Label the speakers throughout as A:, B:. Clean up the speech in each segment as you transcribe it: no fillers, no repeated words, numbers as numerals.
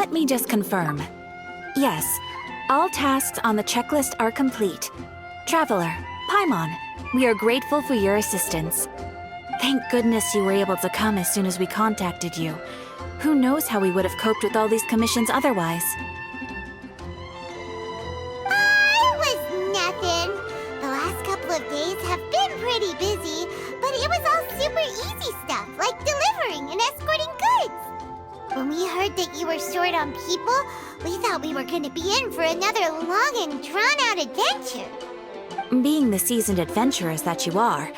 A: Let me just confirm. Yes, all tasks on the checklist are complete. Traveler, Paimon, we are grateful for your assistance. Thank goodness you were able to come as soon as we contacted you. Who knows how we would have coped with all these commissions otherwise?
B: Was nothing. The last couple of days have been pretty busy, but it was all super easy stuff, like delivering and escorting goods. When we heard that you were short on people, we thought we were going to be in for another long and drawn-out adventure.
A: Being the seasoned adventurers that you are,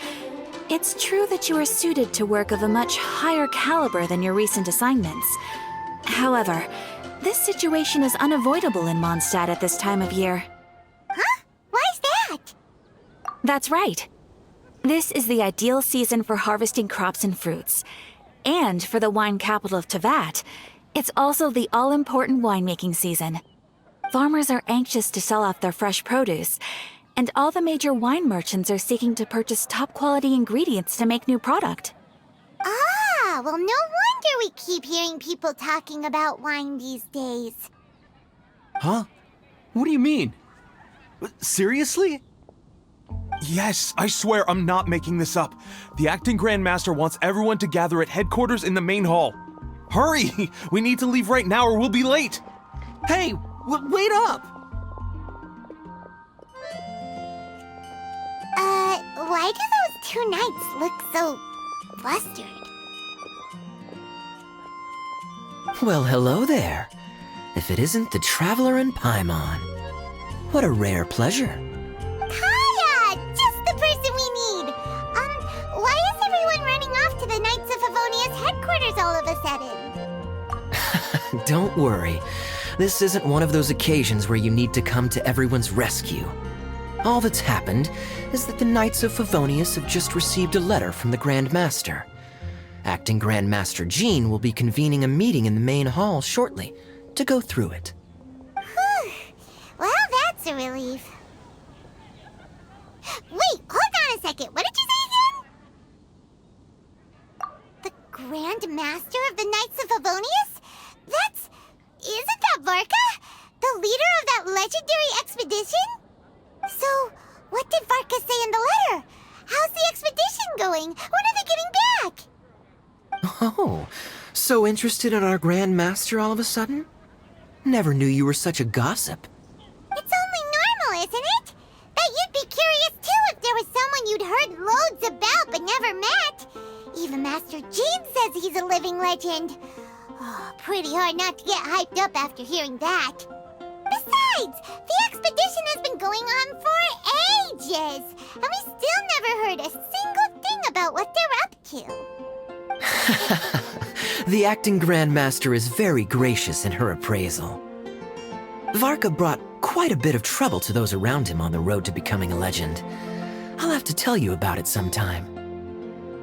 A: it's true that you are suited to work of a much higher caliber than your recent assignments. However, this situation is unavoidable in Mondstadt at this time of year.
B: Huh? Why's that?
A: That's right. This is the ideal season for harvesting crops and fruits. And for the wine capital of Teyvat, it's also the all-important winemaking season. Farmers are anxious to sell off their fresh produce, and all the major wine merchants are seeking to purchase top-quality ingredients to make new product.
B: Ah, well, no wonder we keep hearing people talking about wine these days.
C: Huh? What do you mean? Seriously? Yes, I swear I'm not making this up. The acting Grand Master wants everyone to gather at headquarters in the main hall. Hurry! We need to leave right now or we'll be late! Hey, wait up!
B: Why do those two knights look so flustered?
D: Well, hello there. If it isn't the Traveler and Paimon. What a rare pleasure.
B: Kaya! Just the person we need! Why is everyone running off to the Knights of Favonia's headquarters all of a sudden?
D: Don't worry. This isn't one of those occasions where you need to come to everyone's rescue. All that's happened is that the Knights of Favonius have just received a letter from the Grand Master. Acting Grand Master Jean will be convening a meeting in the main hall shortly to go through it.
B: Whew. Well, that's a relief. Wait, hold on a second. What did you say again? The Grand Master of the Knights of Favonius? Isn't that Varka? The leader of that legendary expedition? So, what did Varka say in the letter? How's the expedition going? When are they getting back?
D: Oh, so interested in our Grand Master all of a sudden? Never knew you were such a gossip.
B: It's only normal, isn't it? That you'd be curious too if there was someone you'd heard loads about but never met. Even Master Jean says he's a living legend. Oh, pretty hard not to get hyped up after hearing that. Besides, the expedition has been going on for ages, and we still never heard a single thing about what they're up to.
D: The acting Grand Master is very gracious in her appraisal. Varka brought quite a bit of trouble to those around him on the road to becoming a legend. I'll have to tell you about it sometime.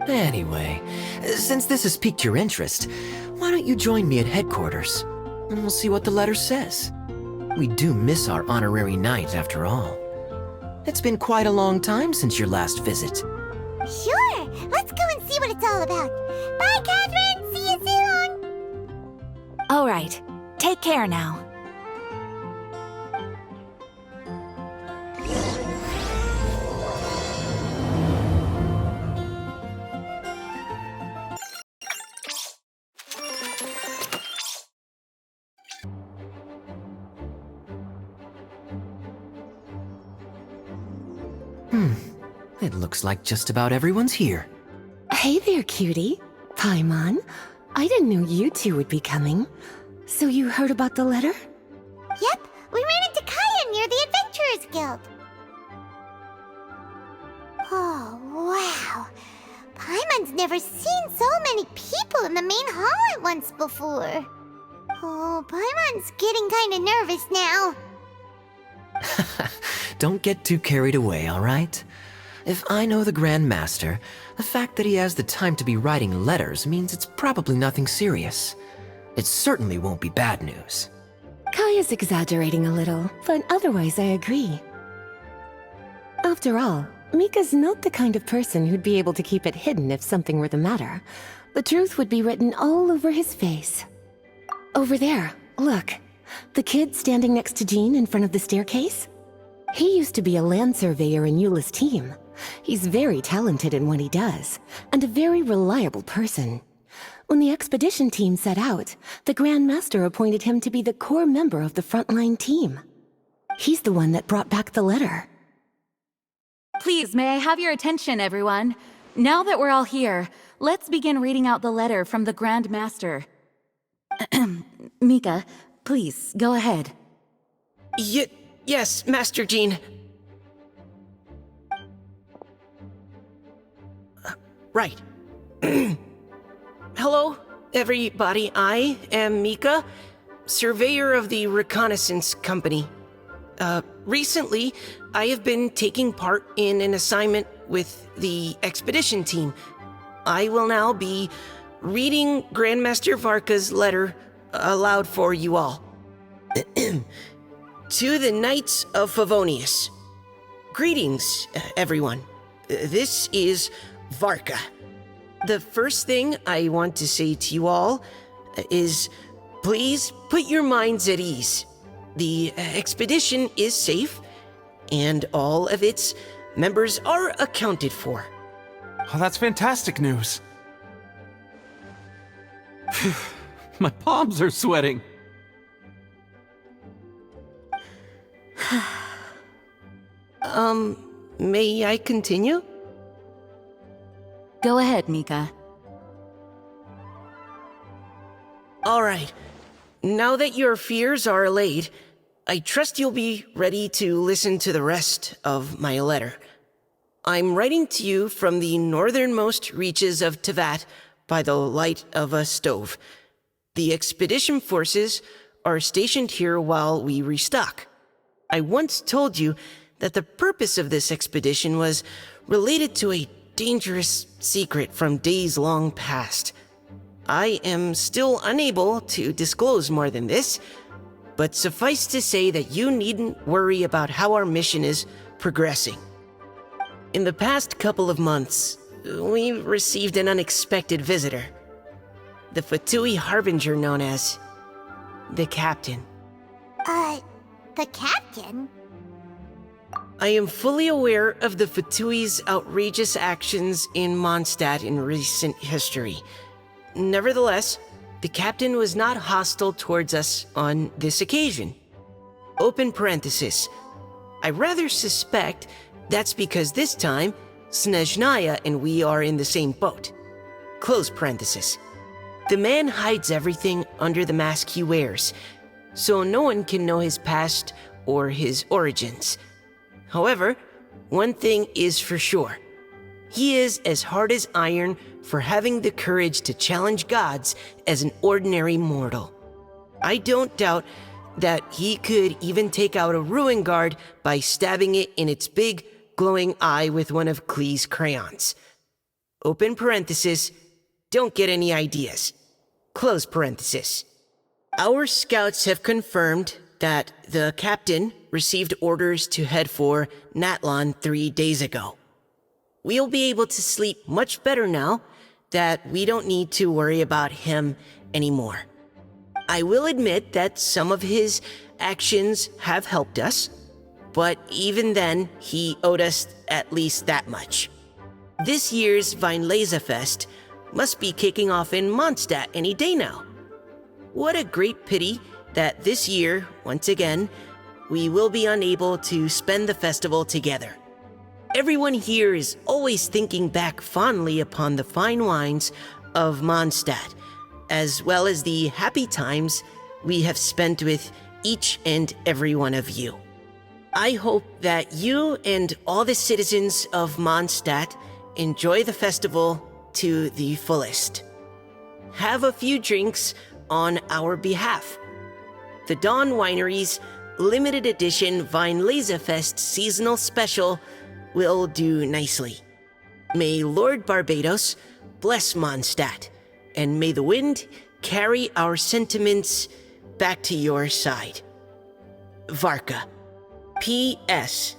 D: Anyway, since this has piqued your interest, why don't you join me at headquarters, and we'll see what the letter says. We do miss our honorary knight, after all. It's been quite a long time since your last visit.
B: Sure, let's go and see what it's all about. Bye, Catherine! See you soon!
A: All right, take care now.
D: It looks like just about everyone's here.
E: Hey there, cutie. Paimon. I didn't know you two would be coming. So you heard about the letter?
B: Yep, we ran into Kaya near the Adventurers Guild. Oh, wow. Paimon's never seen so many people in the main hall at once before. Oh, Paimon's getting kinda nervous now.
D: Don't get too carried away, all right? If I know the Grand Master, the fact that he has the time to be writing letters means it's probably nothing serious. It certainly won't be bad news.
E: Kaya's exaggerating a little, but otherwise I agree. After all, Mika's not the kind of person who'd be able to keep it hidden if something were the matter. The truth would be written all over his face. Over there, Look, the kid standing next to Jean in front of the staircase? He used to be a land surveyor in Eula's team. He's very talented in what he does, and a very reliable person. When the expedition team set out, the Grand Master appointed him to be the core member of the frontline team. He's the one that brought back the letter.
A: Please, may I have your attention, everyone? Now that we're all here, let's begin reading out the letter from the Grand Master. Mika, please, go ahead.
D: Yes, Master Jean. Right. Hello, everybody. I am Mika, surveyor of the Reconnaissance Company. Recently, I have been taking part in an assignment with the expedition team. I will now be reading Grandmaster Varka's letter aloud for you all. To the Knights of Favonius. Greetings, everyone. This is Varka. The first thing I want to say to you all is please put your minds at ease. The expedition is safe, and all of its members are accounted for.
C: Oh, that's fantastic news. My palms are sweating.
D: May I continue?
A: Go ahead, Mika.
D: All right. Now that your fears are allayed, I trust you'll be ready to listen to the rest of my letter. I'm writing to you from the northernmost reaches of Tevat by the light of a stove. The expedition forces are stationed here while we restock. I once told you that the purpose of this expedition was related to a dangerous secret from days long past. I am still unable to disclose more than this, but suffice to say that you needn't worry about how our mission is progressing. In the past couple of months, we received an unexpected visitor. The Fatui Harbinger known as the Captain.
B: The Captain?
D: I am fully aware of the Fatui's outrageous actions in Mondstadt in recent history. Nevertheless, the Captain was not hostile towards us on this occasion. Open parenthesis. I rather suspect that's because this time, Snezhnaya and we are in the same boat. Close parenthesis. The man hides everything under the mask he wears, so no one can know his past or his origins. However, one thing is for sure. He is as hard as iron for having the courage to challenge gods as an ordinary mortal. I don't doubt that he could even take out a ruin guard by stabbing it in its big, glowing eye with one of Klee's crayons. Open parenthesis, don't get any ideas. Close parenthesis. Our scouts have confirmed that the Captain received orders to head for Natlon 3 days ago. We'll be able to sleep much better now that we don't need to worry about him anymore. I will admit that some of his actions have helped us, but even then, he owed us at least that much. This year's Weinlesefest must be kicking off in Mondstadt any day now. What a great pity that this year, once again, we will be unable to spend the festival together. Everyone here is always thinking back fondly upon the fine wines of Mondstadt, as well as the happy times we have spent with each and every one of you. I hope that you and all the citizens of Mondstadt enjoy the festival to the fullest. Have a few drinks on our behalf. The Dawn Winery's limited edition Weinlesefest seasonal special will do nicely. May Lord Barbados bless Mondstadt, and may the wind carry our sentiments back to your side. Varka. P.S.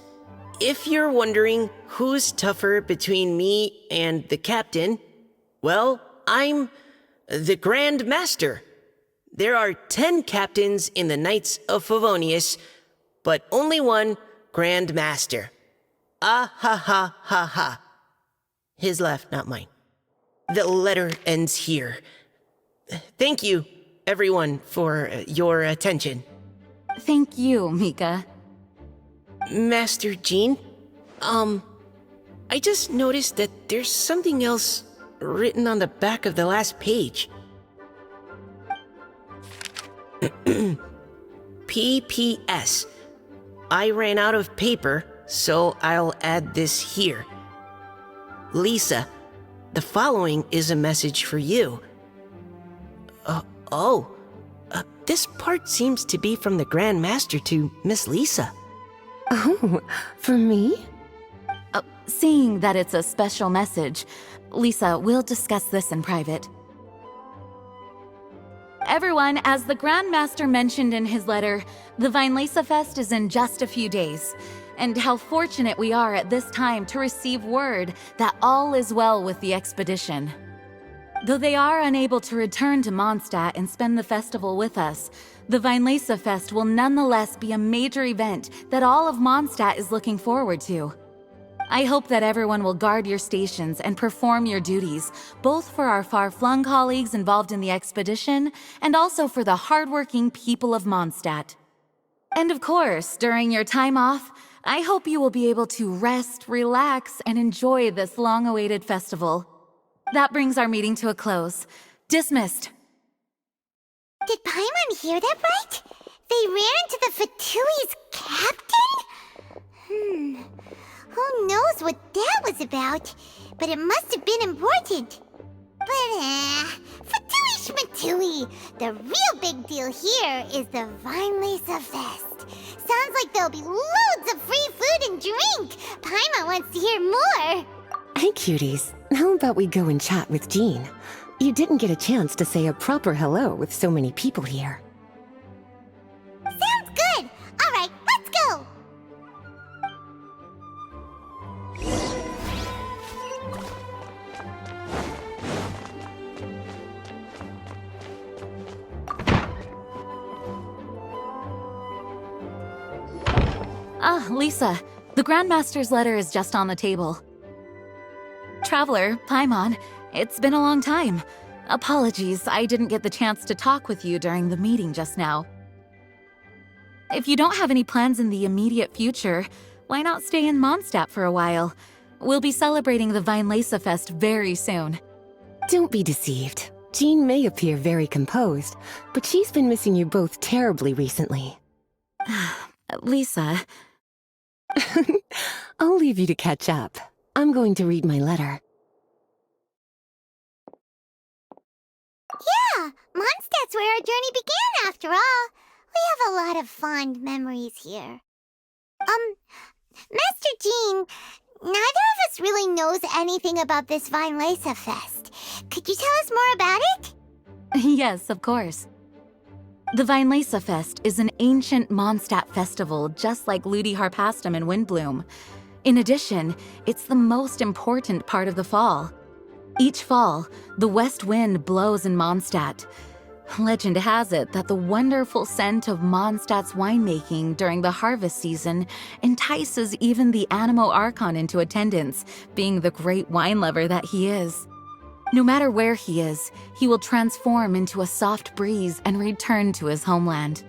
D: If you're wondering who's tougher between me and the Captain, well, I'm the Grand Master. There are 10 captains in the Knights of Favonius, but only one Grand Master. Ah ha ha ha ha. His left, not mine. The letter ends here. Thank you, everyone, for your attention.
A: Thank you, Mika.
D: Master Jean, I just noticed that there's something else written on the back of the last page. PPS. I ran out of paper, so I'll add this here. Lisa, the following is a message for you. This part seems to be from the Grand Master to Miss Lisa.
E: Oh, for me?
A: Seeing that it's a special message, Lisa, we'll discuss this in private. Everyone, as the Grand Master mentioned in his letter, the Vinelesa Fest is in just a few days. And how fortunate we are at this time to receive word that all is well with the expedition. Though they are unable to return to Mondstadt and spend the festival with us, the Vinelesa Fest will nonetheless be a major event that all of Mondstadt is looking forward to. I hope that everyone will guard your stations and perform your duties, both for our far-flung colleagues involved in the expedition and also for the hardworking people of Mondstadt. And of course, during your time off, I hope you will be able to rest, relax, and enjoy this long-awaited festival. That brings our meeting to a close. Dismissed.
B: Did Paimon hear that right? They ran into the Fatui's captain? Who knows what that was about? But it must have been important. But, Fatui Schmatui! The real big deal here is the Vinelesa Fest. Sounds like there'll be loads of free food and drink. Paimon wants to hear more.
E: Hey, cuties. How about we go and chat with Jean? You didn't get a chance to say a proper hello with so many people here.
B: Sounds good. All right, let's go.
A: Lisa, the Grandmaster's letter is just on the table. Traveler, Paimon, it's been a long time. Apologies, I didn't get the chance to talk with you during the meeting just now. If you don't have any plans in the immediate future, why not stay in Mondstadt for a while? We'll be celebrating the Vinelesa Fest very soon.
E: Don't be deceived. Jean may appear very composed, but she's been missing you both terribly recently.
A: Lisa...
E: I'll leave you to catch up. I'm going to read my letter.
B: Yeah, Mondstadt's where our journey began after all. We have a lot of fond memories here. Master Jean, neither of us really knows anything about this Vinelesa Fest. Could you tell us more about it?
A: Yes, of course. The Vinelesa Fest is an ancient Mondstadt festival just like Ludi Harpastum and Windbloom. In addition, it's the most important part of the fall. Each fall, the west wind blows in Mondstadt. Legend has it that the wonderful scent of Mondstadt's winemaking during the harvest season entices even the Anemo Archon into attendance, being the great wine lover that he is. No matter where he is, he will transform into a soft breeze and return to his homeland.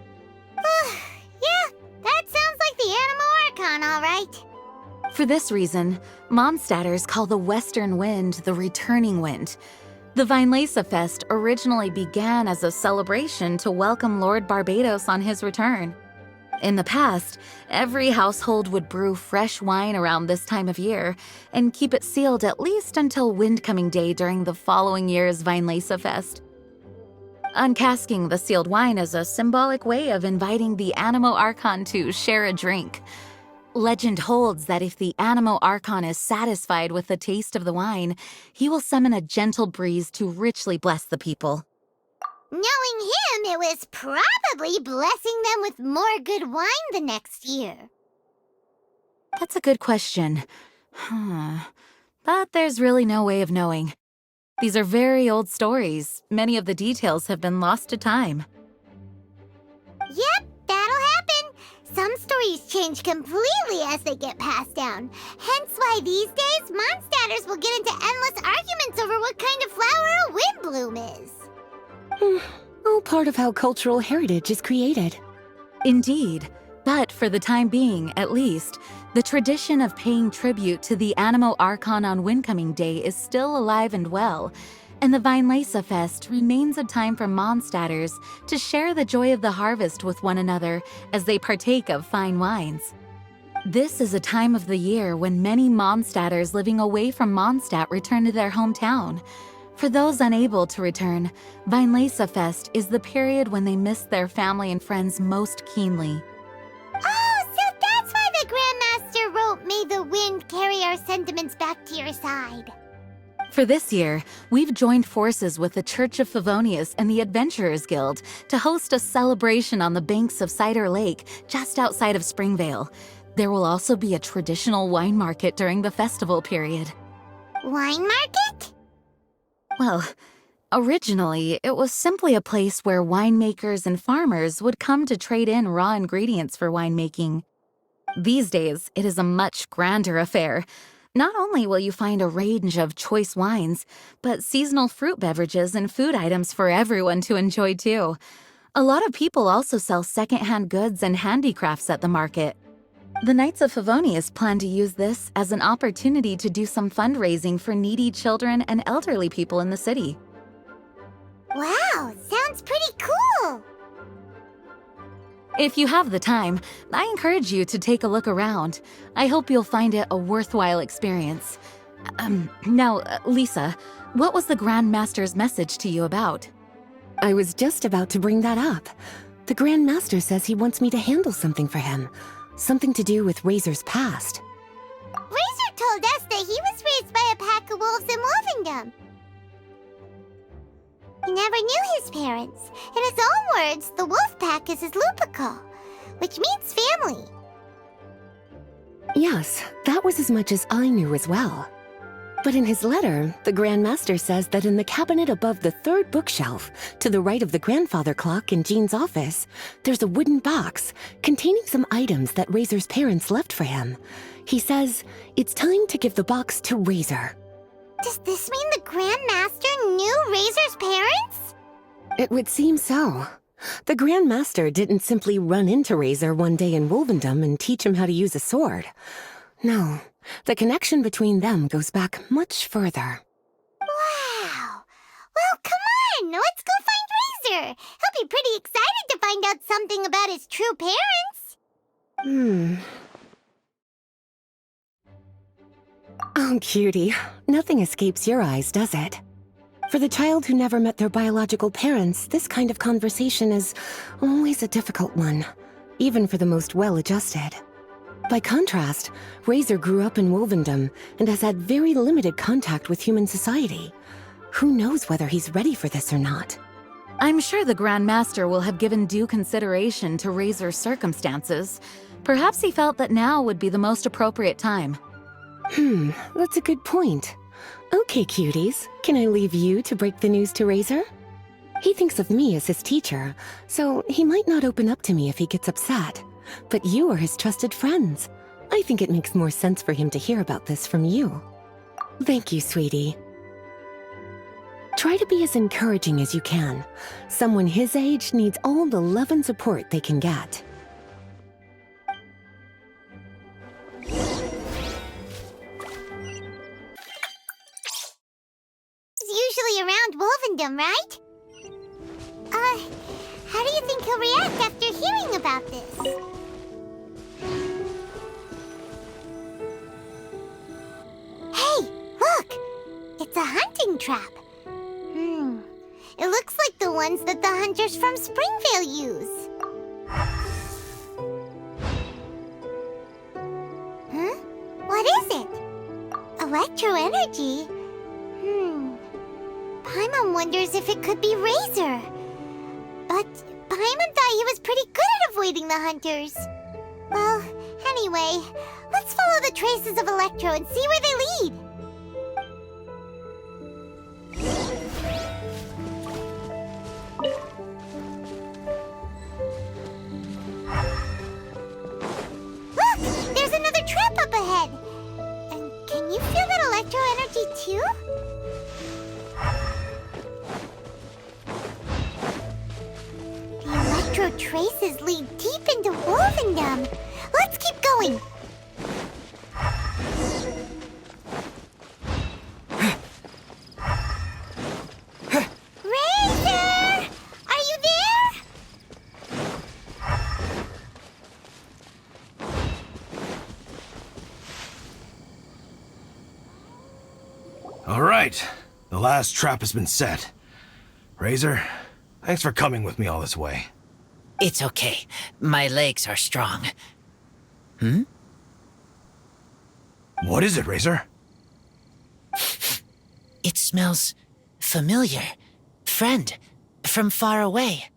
B: Yeah, that sounds like the Anemo Archon, all right.
A: For this reason, Mondstadters call the western wind the returning wind. The Vinelesa Fest originally began as a celebration to welcome Lord Barbados on his return. In the past, every household would brew fresh wine around this time of year and keep it sealed at least until Windcoming Day during the following year's Vinelesa Fest. Uncasking the sealed wine is a symbolic way of inviting the Anemo Archon to share a drink. Legend holds that if the Anemo Archon is satisfied with the taste of the wine, he will summon a gentle breeze to richly bless the people.
B: Knowing him, it was probably blessing them with more good wine the next year.
A: That's a good question. But there's really no way of knowing. These are very old stories. Many of the details have been lost to time.
B: some stories change completely as they get passed down. Hence why these days, Mondstadters will get into endless arguments over what kind of flower a windbloom is.
E: All part of how cultural heritage is created.
A: Indeed. But for the time being, at least, the tradition of paying tribute to the Anemo Archon on Windcoming Day is still alive and well, and the Weinlese Fest remains a time for Mondstadters to share the joy of the harvest with one another as they partake of fine wines. This is a time of the year when many Mondstadters living away from Mondstadt return to their hometown. For those unable to return, Weinlese Fest is the period when they miss their family and friends most keenly.
B: Oh, so that's why the Grandmaster wrote, "May the wind carry our sentiments back to your side."
A: For this year, we've joined forces with the Church of Favonius and the Adventurers Guild to host a celebration on the banks of Cider Lake, just outside of Springvale. There will also be a traditional wine market during the festival period.
B: Wine market?
A: Well, originally, it was simply a place where winemakers and farmers would come to trade in raw ingredients for winemaking. These days, it is a much grander affair. Not only will you find a range of choice wines, but seasonal fruit beverages and food items for everyone to enjoy too. A lot of people also sell secondhand goods and handicrafts at the market. The Knights of Favonius plan to use this as an opportunity to do some fundraising for needy children and elderly people in the city.
B: Wow, sounds pretty cool.
A: If you have the time, I encourage you to take a look around. I hope you'll find it a worthwhile experience. Now, Lisa, what was the Grand Master's message to you about?
E: I was just about to bring that up. The Grand Master says he wants me to handle something for him. Something to do with Razor's past.
B: Razor told us that he was raised by a pack of wolves in Wolvendom. He never knew his parents. In his own words, the wolf pack is his lupical, which means family.
E: Yes, that was as much as I knew as well. But in his letter, the Grand Master says that in the cabinet above the third bookshelf, to the right of the grandfather clock in Jean's office, there's a wooden box containing some items that Razor's parents left for him. He says it's time to give the box to Razor.
B: Does this mean the Grand Master knew Razor's parents?
E: It would seem so. The Grand Master didn't simply run into Razor one day in Wolvendom and teach him how to use a sword. No, the connection between them goes back much further.
B: Wow. Well, come on, let's go find Razor. He'll be pretty excited to find out something about his true parents.
E: Oh, cutie. Nothing escapes your eyes, does it? For the child who never met their biological parents, this kind of conversation is always a difficult one, even for the most well-adjusted. By contrast, Razor grew up in Wolvendom and has had very limited contact with human society. Who knows whether he's ready for this or not?
A: I'm sure the Grand Master will have given due consideration to Razor's circumstances. Perhaps he felt that now would be the most appropriate time.
E: That's a good point. Okay, cuties, can I leave you to break the news to Razor? He thinks of me as his teacher, so he might not open up to me if he gets upset. But you are his trusted friends. I think it makes more sense for him to hear about this from you. Thank you, sweetie. Try to be as encouraging as you can. Someone his age needs all the love and support they can get.
B: Usually around Wolvendom, right? How do you think he'll react after hearing about this? Hey, look! It's a hunting trap. It looks like the ones that the hunters from Springvale use. Huh? What is it? Electro energy? Paimon wonders if it could be Razor. But Paimon thought he was pretty good at avoiding the hunters. Well, anyway, let's follow the traces of Electro and see where they lead. traces lead deep into Wolvendom. Let's keep going. Razor! Are you there?
F: All right, the last trap has been set. Razor, thanks for coming with me all this way.
D: It's okay. My legs are strong.
F: What is it, Razor?
D: It smells familiar. Friend, from far away.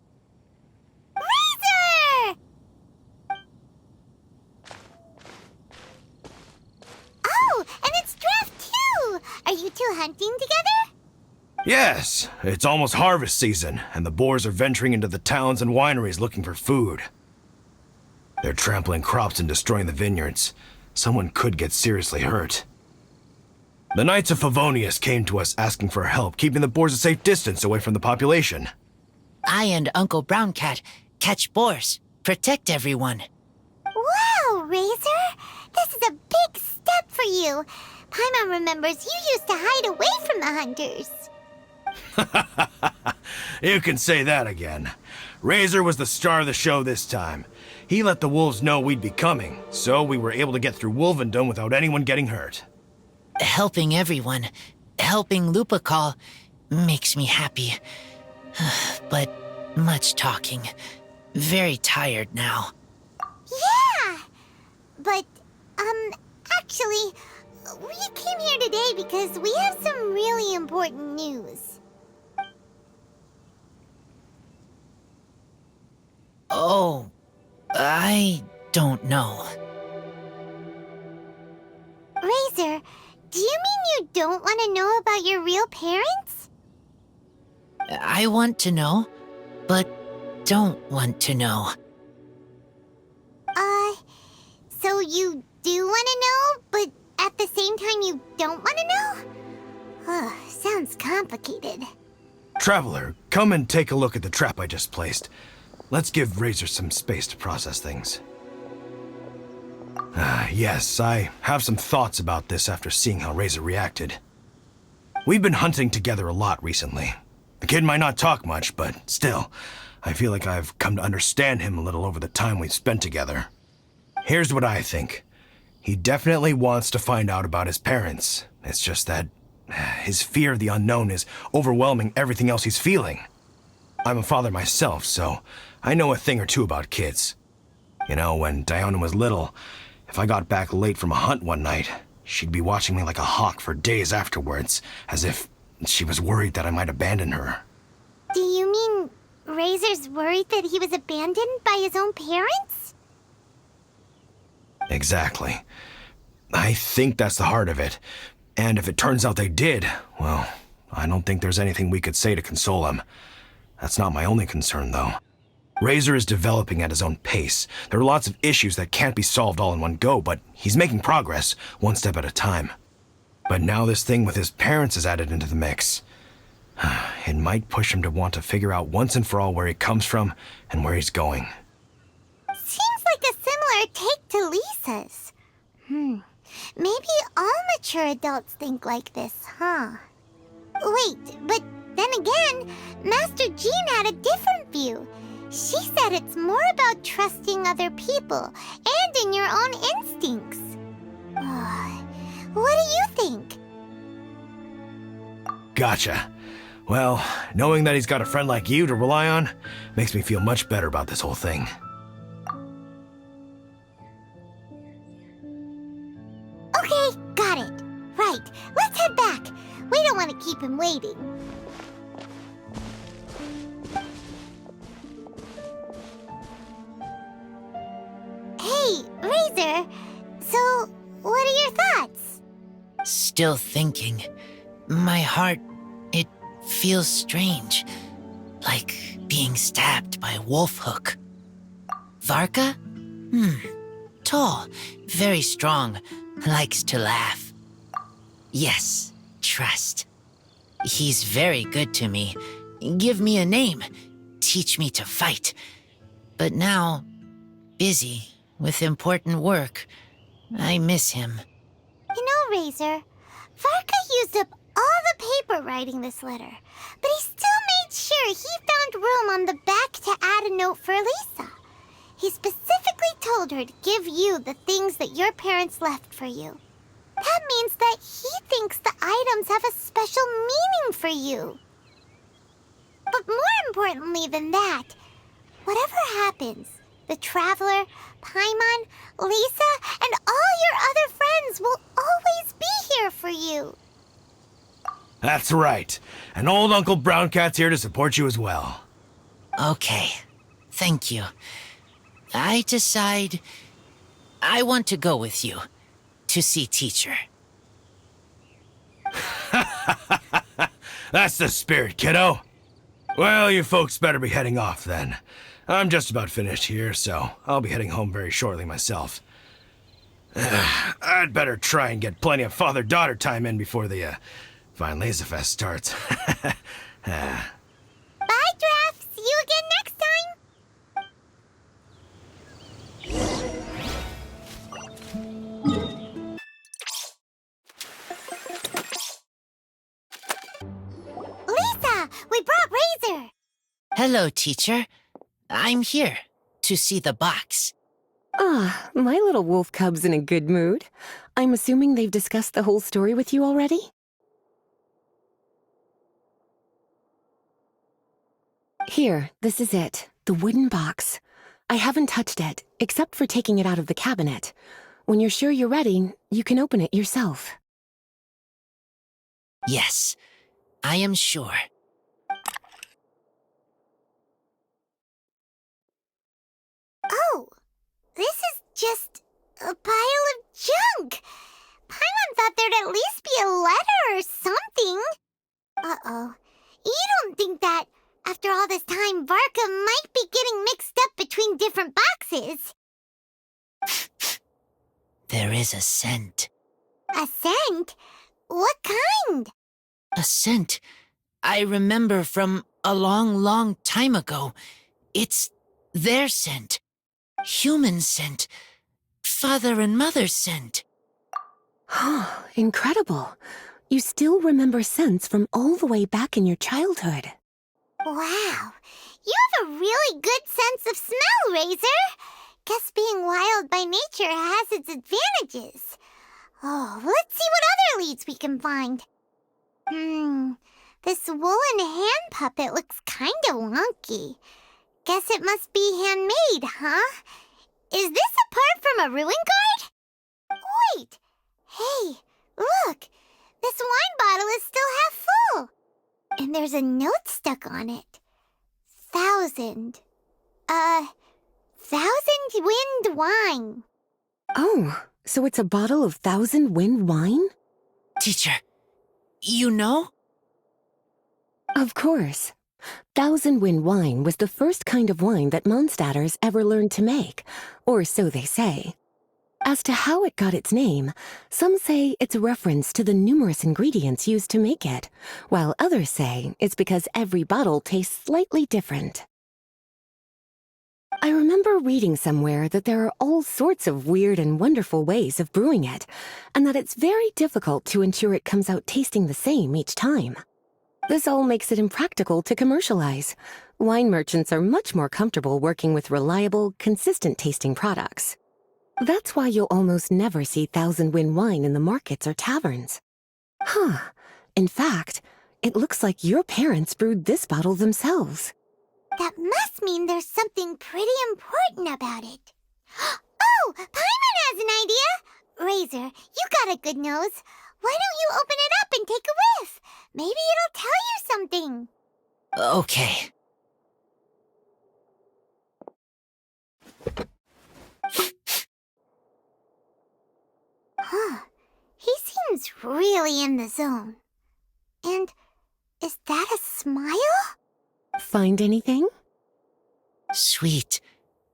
B: Razor! Oh, and it's Draft too! Are you two hunting together?
F: Yes, it's almost harvest season, and the boars are venturing into the towns and wineries looking for food. They're trampling crops and destroying the vineyards. Someone could get seriously hurt. The Knights of Favonius came to us asking for help keeping the boars a safe distance away from the population.
D: I and Uncle Brown Cat catch boars, protect everyone.
B: Wow, Razor! This is a big step for you. Paimon remembers you used to hide away from the hunters.
F: You can say that again. Razor was the star of the show this time. He let the wolves know we'd be coming, so we were able to get through Wolvendom without anyone getting hurt.
D: Helping everyone, helping Lupical, makes me happy. But much talking. Very tired now.
B: Yeah! But, actually, we came here today because we have some really important news.
D: Oh, I don't know.
B: Razor, do you mean you don't want to know about your real parents?
D: I want to know, but don't want to know.
B: So you do want to know, but at the same time you don't want to know? Sounds complicated.
F: Traveler, come and take a look at the trap I just placed. Let's give Razor some space to process things. Yes, I have some thoughts about this after seeing how Razor reacted. We've been hunting together a lot recently. The kid might not talk much, but still, I feel like I've come to understand him a little over the time we've spent together. Here's what I think. He definitely wants to find out about his parents. It's just that his fear of the unknown is overwhelming everything else he's feeling. I'm a father myself, so I know a thing or two about kids. You know, when Diana was little, if I got back late from a hunt one night, she'd be watching me like a hawk for days afterwards, as if she was worried that I might abandon her.
B: Do you mean Razor's worried that he was abandoned by his own parents?
F: Exactly. I think that's the heart of it. And if it turns out they did, well, I don't think there's anything we could say to console him. That's not my only concern, though. Razor is developing at his own pace. There are lots of issues that can't be solved all in one go, but he's making progress, one step at a time. But now this thing with his parents is added into the mix. It might push him to want to figure out once and for all where he comes from and where he's going.
B: Seems like a similar take to Lisa's. Maybe all mature adults think like this, huh? Wait, but then again, Master Jean had a different view. She said it's more about trusting other people and in your own instincts. What do you think?
F: Gotcha. Well, knowing that he's got a friend like you to rely on makes me feel much better about this whole thing.
B: Okay, got it. Right, let's head back. We don't want to keep him waiting. Hey, Razor. So, what are your thoughts?
D: Still thinking. My heart, it feels strange. Like being stabbed by a wolf hook. Varka? Tall, very strong, likes to laugh. Yes, trust. He's very good to me. Give me a name. Teach me to fight.
G: But now, busy with important work, I miss him.
B: You know, Razor, Varka used up all the paper writing this letter, but he still made sure he found room on the back to add a note for Lisa. He specifically told her to give you the things that your parents left for you. That means that he thinks the items have a special meaning for you. But more importantly than that, whatever happens, the Traveler, Paimon, Lisa, and all your other friends will always be here for you.
F: That's right. And old Uncle Brown Cat's here to support you as well.
G: Okay, thank you. I decide I want to go with you to see teacher.
F: That's the spirit, kiddo. Well, you folks better be heading off then. I'm just about finished here, so I'll be heading home very shortly myself. I'd better try and get plenty of father-daughter time in before the Fine Laser Fest starts.
B: Bye, Draf. See you again next time. Lisa, we brought Razor.
G: Hello, teacher. I'm here to see the box.
E: Ah, my little wolf cub's in a good mood. I'm assuming they've discussed the whole story with you already? Here, this is it, the wooden box. I haven't touched it, except for taking it out of the cabinet. When you're sure you're ready, you can open it yourself.
G: Yes, I am sure.
B: Oh, this is just a pile of junk. Paimon thought there'd at least be a letter or something. Uh-oh. You don't think that, after all this time, Varka might be getting mixed up between different boxes?
G: There is a scent.
B: A scent? What kind?
G: A scent I remember from a long, long time ago. It's their scent. Human scent. Father and mother scent.
E: Oh, incredible. You still remember scents from all the way back in your childhood.
B: Wow. You have a really good sense of smell, Razor. Guess being wild by nature has its advantages. Oh, let's see what other leads we can find. This woolen hand puppet looks kinda wonky. Guess it must be handmade, huh? Is this a part from a ruin guard? Wait! Hey, look! This wine bottle is still half full. And there's a note stuck on it. 1,000 wind wine.
E: Oh, so it's a bottle of 1,000 wind wine?
G: Teacher, you know?
E: Of course. 1,000 wind wine was the first kind of wine that Mondstadters ever learned to make, or so they say. As to how it got its name, some say it's a reference to the numerous ingredients used to make it, while others say it's because every bottle tastes slightly different. I remember reading somewhere that there are all sorts of weird and wonderful ways of brewing it, and that it's very difficult to ensure it comes out tasting the same each time. This all makes it impractical to commercialize. Wine merchants are much more comfortable working with reliable, consistent-tasting products. That's why you'll almost never see 1,000 wind wine in the markets or taverns. Huh. In fact, it looks like your parents brewed this bottle themselves.
B: That must mean there's something pretty important about it. Oh, Paimon has an idea! Razor, you got a good nose. Why don't you open it up and take a whiff? Maybe it'll tell you something.
G: Okay.
B: Huh. He seems really in the zone. And is that a smile?
E: Find anything?
G: Sweet,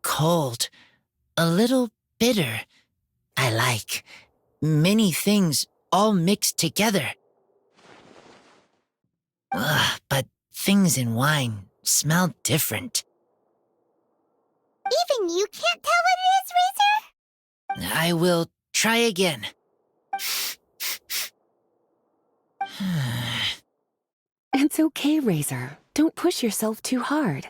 G: cold, a little bitter. I like many things all mixed together. But things in wine smell different.
B: mean you can't tell what it is, Razor?
G: I will try again.
E: It's okay, Razor. Don't push yourself too hard.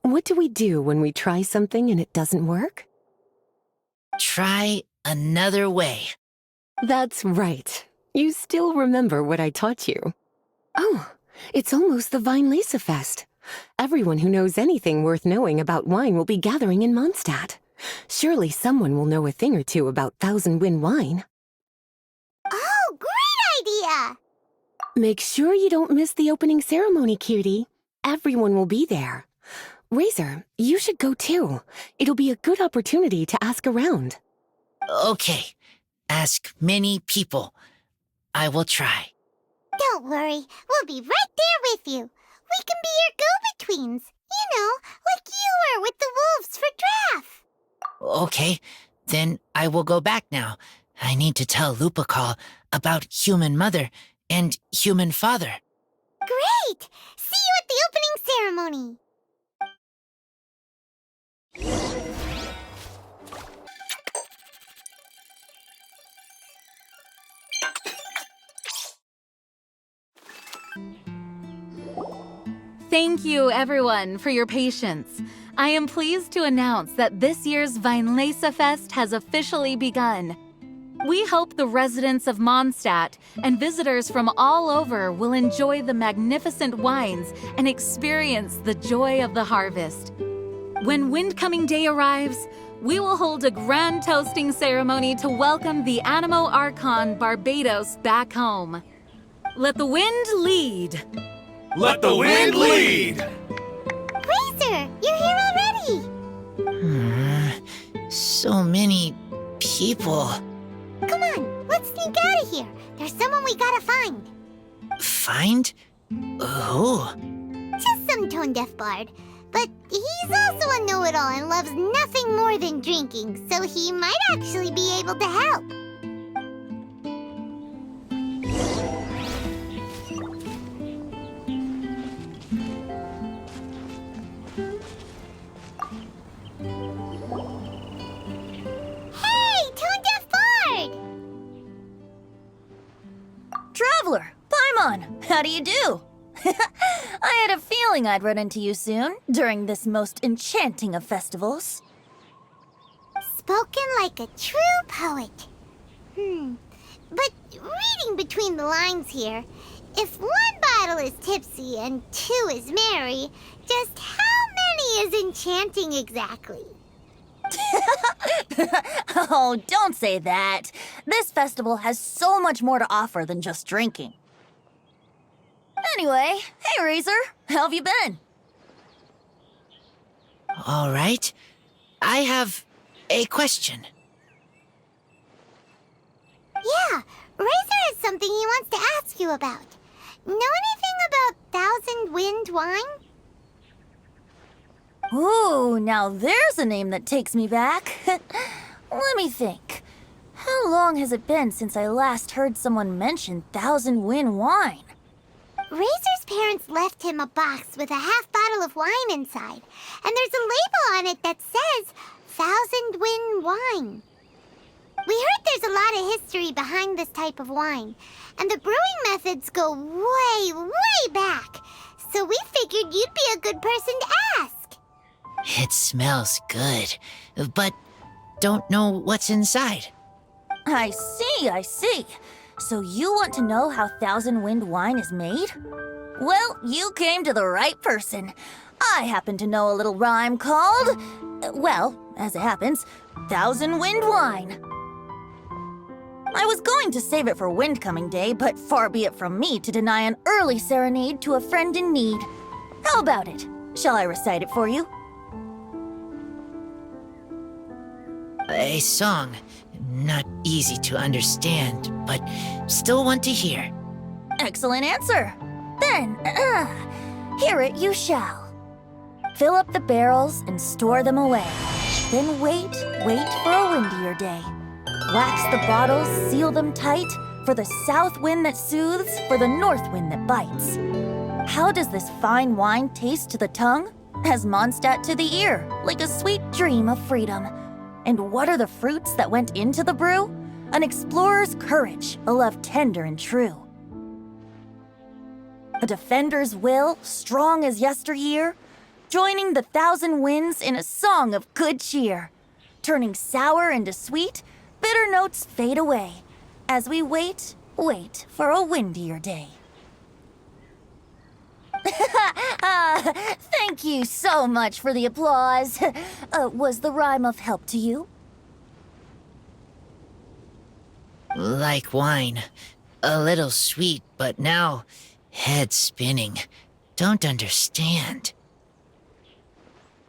E: What do we do when we try something and it doesn't work?
G: Try another way.
E: That's right. You still remember what I taught you. Oh, it's almost the Weinlese Fest. Everyone who knows anything worth knowing about wine will be gathering in Mondstadt. Surely someone will know a thing or two about Thousand Wind wine.
B: Oh, great idea!
E: Make sure you don't miss the opening ceremony, cutie. Everyone will be there. Razor, you should go too. It'll be a good opportunity to ask around.
G: Okay. Ask many people. I will try.
B: Don't worry, we'll be right there with you. We can be your go-betweens. You know, like you were with the wolves for Draff.
G: Okay, then I will go back now. I need to tell Lupacol about Human Mother and Human Father.
B: Great! See you at the opening ceremony.
A: Thank you, everyone, for your patience. I am pleased to announce that this year's Weinlese Fest has officially begun. We hope the residents of Mondstadt and visitors from all over will enjoy the magnificent wines and experience the joy of the harvest. When Windcoming Day arrives, we will hold a grand toasting ceremony to welcome the Animo Archon Barbados back home. Let the wind lead.
C: Let the wind lead!
B: Razor, you're here already.
G: So many people.
B: Come on, let's sneak out of here. There's someone we gotta find.
G: Find? Who?
B: Just some tone-deaf bard. But he's also a know-it-all and loves nothing more than drinking, so he might actually be able to help. Hey, tone-deaf bard!
H: Traveler, Paimon, how do you do? I had a feeling I'd run into you soon, during this most enchanting of festivals.
B: Spoken like a true poet. But reading between the lines here, if one bottle is tipsy and two is merry, just how many is enchanting exactly?
H: Oh, don't say that. This festival has so much more to offer than just drinking. Anyway, hey Razor, how have you been?
G: All right. I have a question.
B: Yeah, Razor has something he wants to ask you about. Know anything about Thousand Wind wine?
H: Ooh, now there's a name that takes me back. Let me think. How long has it been since I last heard someone mention Thousand Wind wine?
B: Razor's parents left him a box with a half bottle of wine inside, and there's a label on it that says Thousand Wind wine. We heard there's a lot of history behind this type of wine, and the brewing methods go way, way back, so we figured you'd be a good person to ask.
G: It smells good, but don't know what's inside.
H: I see. So you want to know how Thousand Wind wine is made? Well, you came to the right person. I happen to know a little rhyme called, well, as it happens, Thousand Wind wine. I was going to save it for Windcoming Day, but far be it from me to deny an early serenade to a friend in need. How about it? Shall I recite it for you?
G: A song. Not easy to understand, but still want to hear.
H: Excellent answer. Then, hear it you shall. Fill up the barrels and store them away. Then wait for a windier day. Wax the bottles, seal them tight, for the south wind that soothes, for the north wind that bites. How does this fine wine taste to the tongue? as Mondstadt to the ear, like a sweet dream of freedom. And what are the fruits that went into the brew? An explorer's courage, a love tender and true. A defender's will, strong as yesteryear, joining the 1,000 winds in a song of good cheer. Turning sour into sweet, bitter notes fade away, as we wait for a windier day. Thank you so much for the applause. Was the rhyme of help to you?
G: Like wine. A little sweet, but now head spinning. Don't understand.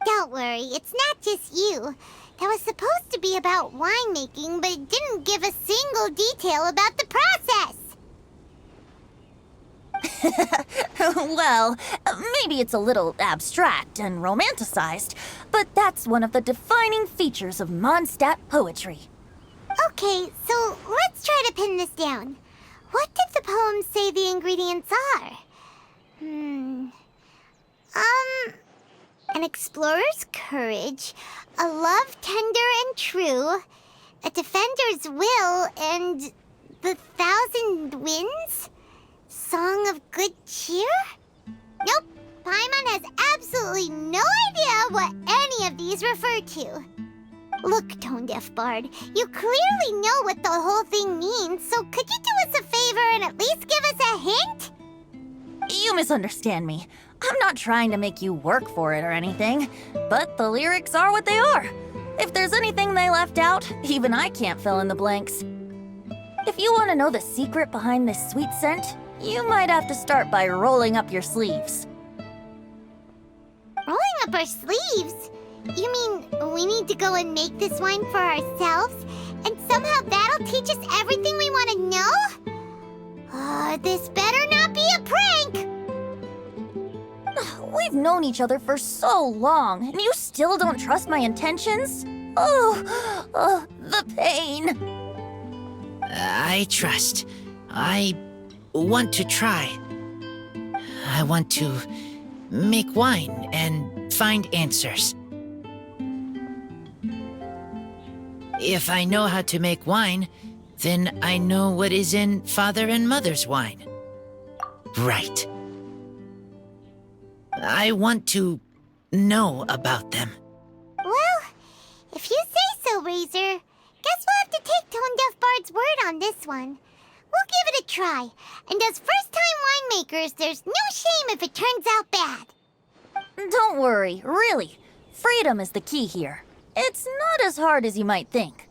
B: Don't worry, it's not just you. That was supposed to be about winemaking, but it didn't give a single detail about the process.
H: Well, maybe it's a little abstract and romanticized, but that's one of the defining features of Mondstadt poetry.
B: Okay, so let's try to pin this down. What did the poem say the ingredients are? An explorer's courage, a love tender and true, a defender's will, and the 1,000 winds? Song of good cheer? Nope, Paimon has absolutely no idea what any of these refer to. Look, Tone-Deaf Bard, you clearly know what the whole thing means, so could you do us a favor and at least give us a hint?
H: You misunderstand me. I'm not trying to make you work for it or anything, but the lyrics are what they are. If there's anything they left out, even I can't fill in the blanks. If you want to know the secret behind this sweet scent, you might have to start by rolling up your sleeves.
B: Rolling up our sleeves? You mean we need to go and make this wine for ourselves, and somehow that'll teach us everything we want to know? This better not be a prank!
H: We've known each other for so long, and you still don't trust my intentions? Oh, the pain.
G: I trust. I want to try. I want to make wine and find answers. If I know how to make wine, then I know what is in Father and Mother's wine. Right. I want to know about them.
B: Well, if you say so, Razor, guess we'll have to take Tone-Deaf Bard's word on this one. We'll give it a try, and as first-time winemakers, there's no shame if it turns out bad.
H: Don't worry, really. Freedom is the key here. It's not as hard as you might think.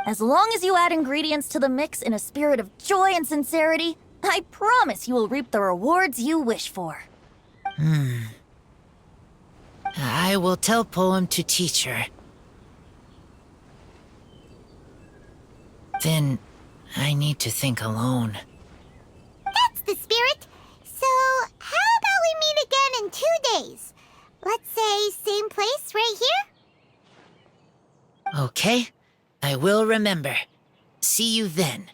H: As long as you add ingredients to the mix in a spirit of joy and sincerity, I promise you will reap the rewards you wish for.
G: I will tell Poem to teach her. Then I need to think alone.
B: That's the spirit. So, how about we meet again in 2 days? Let's say same place right here?
G: Okay, I will remember. See you then.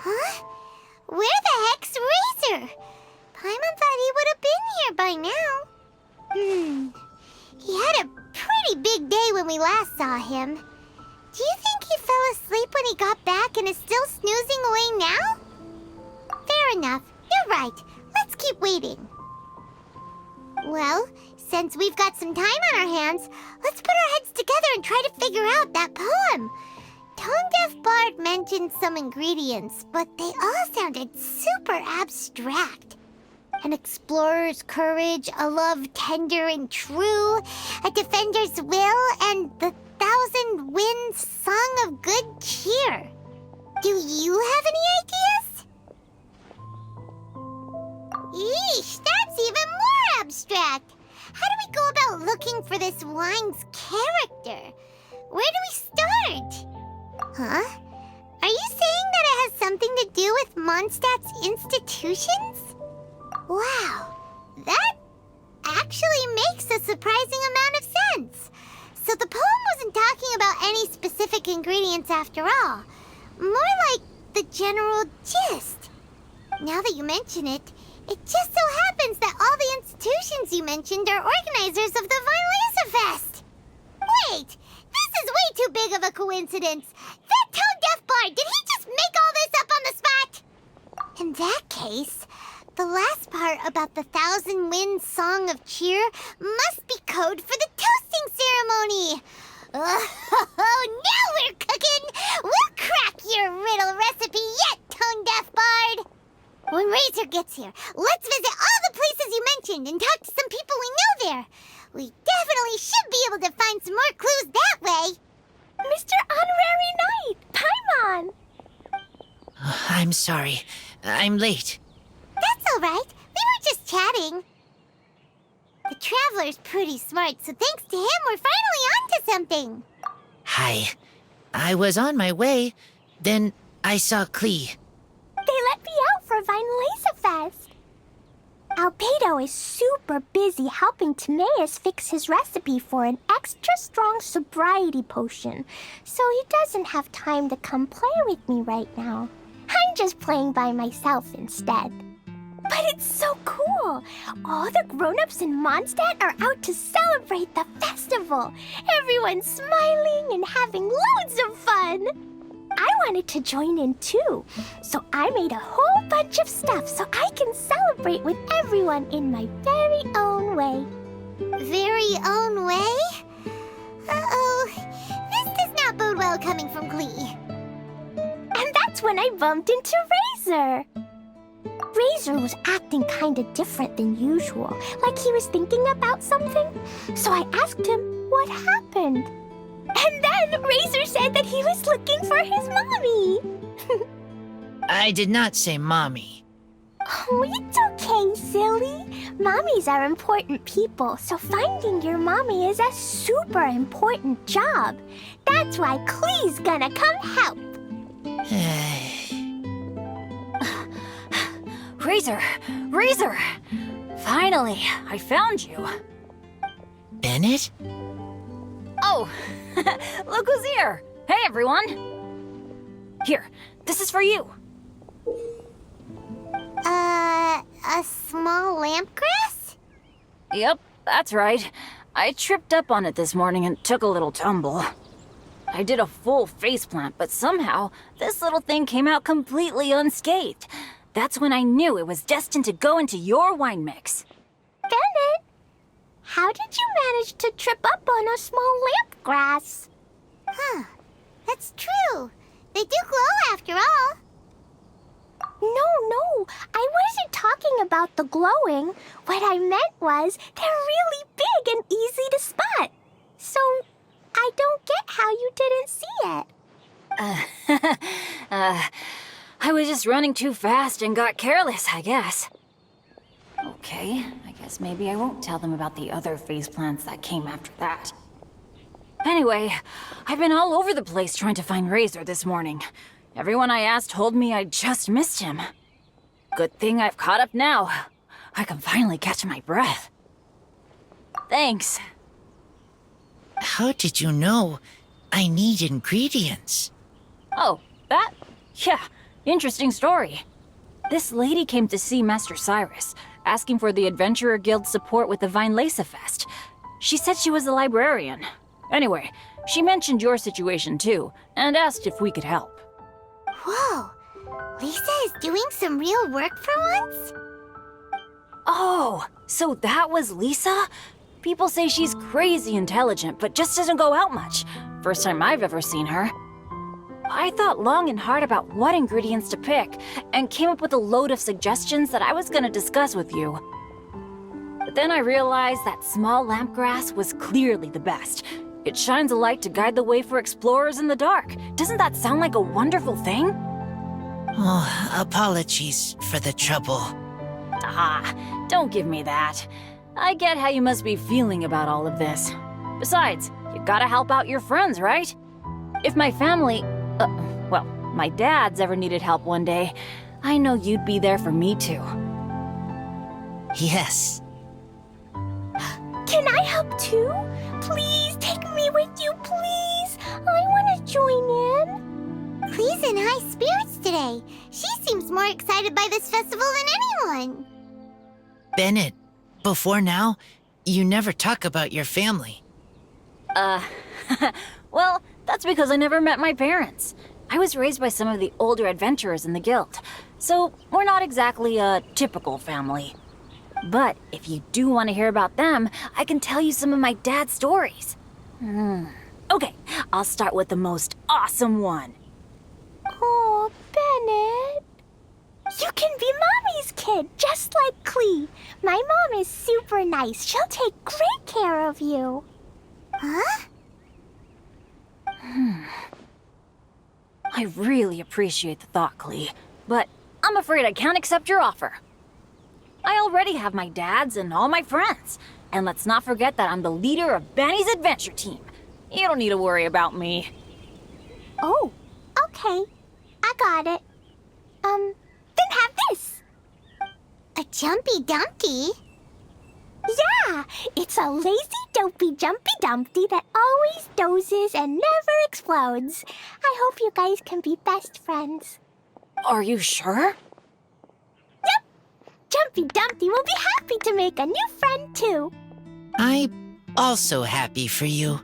B: Huh? Where the heck's Razor? Paimon thought he would have been here by now. He had a pretty big day when we last saw him. Do you think he fell asleep when he got back and is still snoozing away now? Fair enough. You're right. Let's keep waiting. Well, since we've got some time on our hands, let's put our heads together and try to figure out that poem. Tone-Deaf Bard mentioned some ingredients, but they all sounded super abstract. An explorer's courage, a love tender and true, a defender's will, and the 1,000 winds song of good cheer. Do you have any ideas? Eesh, that's even more abstract. How do we go about looking for this wine's character? where do we start? Huh? Are you saying that it has something to do with Mondstadt's institutions? Wow, that actually makes a surprising amount of sense. So the poem wasn't talking about any specific ingredients after all. More like the general gist. Now that you mention it, it just so happens that all the institutions you mentioned are organizers of the Vine Fest. Wait, this is way too big of a coincidence. That tone-deaf bard, did he just make all this up on the spot? In that case, the last part about the Thousand Winds Song of Cheer must be code for the toasting ceremony. Oh, now we're cooking! We'll crack your riddle recipe yet, tone-deaf bard! When Razor gets here, let's visit all the places you mentioned and talk to some people we know there. We definitely should be able to find some more clues that way.
I: Mr. Honorary Knight, Paimon!
G: I'm sorry. I'm late.
B: That's all right. We were just chatting. The Traveler's pretty smart, so thanks to him, we're finally onto something.
G: Hi. I was on my way. Then I saw Klee.
I: They let me out for Vine Fest. Albedo is super busy helping Timaeus fix his recipe for an extra strong sobriety potion, so he doesn't have time to come play with me right now. I'm just playing by myself instead. But it's so cool! All the grown-ups in Mondstadt are out to celebrate the festival. Everyone's smiling and having loads of fun. I wanted to join in too, so I made a whole bunch of stuff so I can celebrate with everyone in my very own way.
B: Very own way? Uh-oh. This does not bode well coming from Klee.
I: And that's when I bumped into Razor. Razor was acting kinda different than usual, like he was thinking about something. So I asked him what happened. And then Razor said that he was looking for his mommy.
G: I did not say mommy.
I: Oh, it's okay, silly. Mommies are important people, so finding your mommy is a super important job. That's why Klee's gonna come help.
A: Razor! Razor! Finally, I found you.
G: Bennett?
A: Oh, look who's here! Hey, everyone! Here, this is for you.
B: A small lampgrass?
A: Yep, that's right. I tripped up on it this morning and took a little tumble. I did a full faceplant, but somehow this little thing came out completely unscathed. That's when I knew it was destined to go into your wine mix.
I: Bennett, how did you manage to trip up on a small lampgrass?
B: Huh. That's true. They do glow after all.
I: No, I wasn't talking about the glowing. What I meant was they're really big and easy to spot. So I don't get how you didn't see it.
A: I was just running too fast and got careless, I guess. Okay, I guess maybe I won't tell them about the other faceplants that came after that. Anyway, I've been all over the place trying to find Razor this morning. Everyone I asked told me I just missed him. Good thing I've caught up now. I can finally catch my breath. Thanks.
G: How did you know I need ingredients?
A: Oh, that? Yeah, interesting story. This lady came to see Master Cyrus, asking for the Adventurer Guild's support with the Vine Fest. She said she was a librarian. Anyway, she mentioned your situation too, and asked if we could help.
B: Whoa. Lisa is doing some real work for once?
A: Oh, so that was Lisa? People say she's crazy intelligent, but just doesn't go out much. First time I've ever seen her. I thought long and hard about what ingredients to pick, and came up with a load of suggestions that I was gonna discuss with you. But then I realized that small lampgrass was clearly the best. It shines a light to guide the way for explorers in the dark. Doesn't that sound like a wonderful thing?
G: Oh, apologies for the trouble.
A: Ah, don't give me that. I get how you must be feeling about all of this. Besides,
J: You gotta help out your friends, right? If my family, well, my dad's ever needed help one day, I know you'd be there for me too.
G: Yes.
I: Can I help too? Please take me with you, please. I want to join in.
B: Clee's in high spirits today. She seems more excited by this festival than anyone.
G: Bennett, before now, you never talk about your family.
J: Well, that's because I never met my parents. I was raised by some of the older adventurers in the guild, so we're not exactly a typical family. But if you do want to hear about them, I can tell you some of my dad's stories. Okay, I'll start with the most awesome one.
I: Oh, Bennett. You can be Mommy's kid, just like Clee. My mom is super nice. She'll take great care of you.
B: Huh?
J: I really appreciate the thought, Clee, but I'm afraid I can't accept your offer. I already have my dad's and all my friends. And let's not forget that I'm the leader of Benny's adventure team. You don't need to worry about me.
I: Oh, okay. I got it. Then have this.
B: A Jumpy Dumpty?
I: Yeah, it's a lazy, dopey, jumpy dumpty that always dozes and never explodes. I hope you guys can be best friends.
J: Are you sure?
I: Yep. Jumpy Dumpty will be happy to make a new friend too.
G: I'm also happy for you.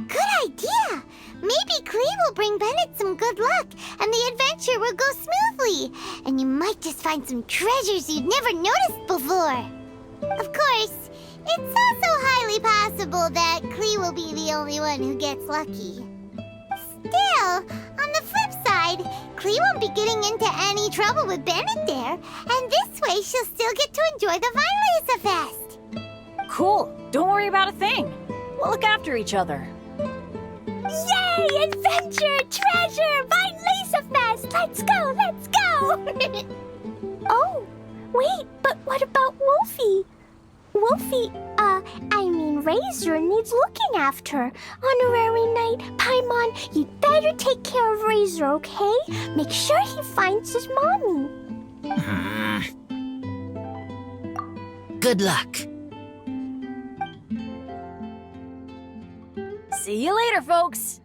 B: Good idea! Maybe Clee will bring Bennett some good luck, and the adventure will go smoothly. And you might just find some treasures you'd never noticed before. Of course, it's also highly possible that Clee will be the only one who gets lucky. Still, on the flip side, Clee won't be getting into any trouble with Bennett there, and this way she'll still get to enjoy the Vine Fest.
J: Cool. Don't worry about a thing. We'll look after each other.
I: Yay! Adventure! Treasure! Vine Fest! Let's go! Let's go! Oh, wait, but what about Wolfie? Wolfie, Razor needs looking after. Honorary Knight, Paimon, you'd better take care of Razor, okay? Make sure he finds his mommy.
G: Good luck.
J: See you later, folks.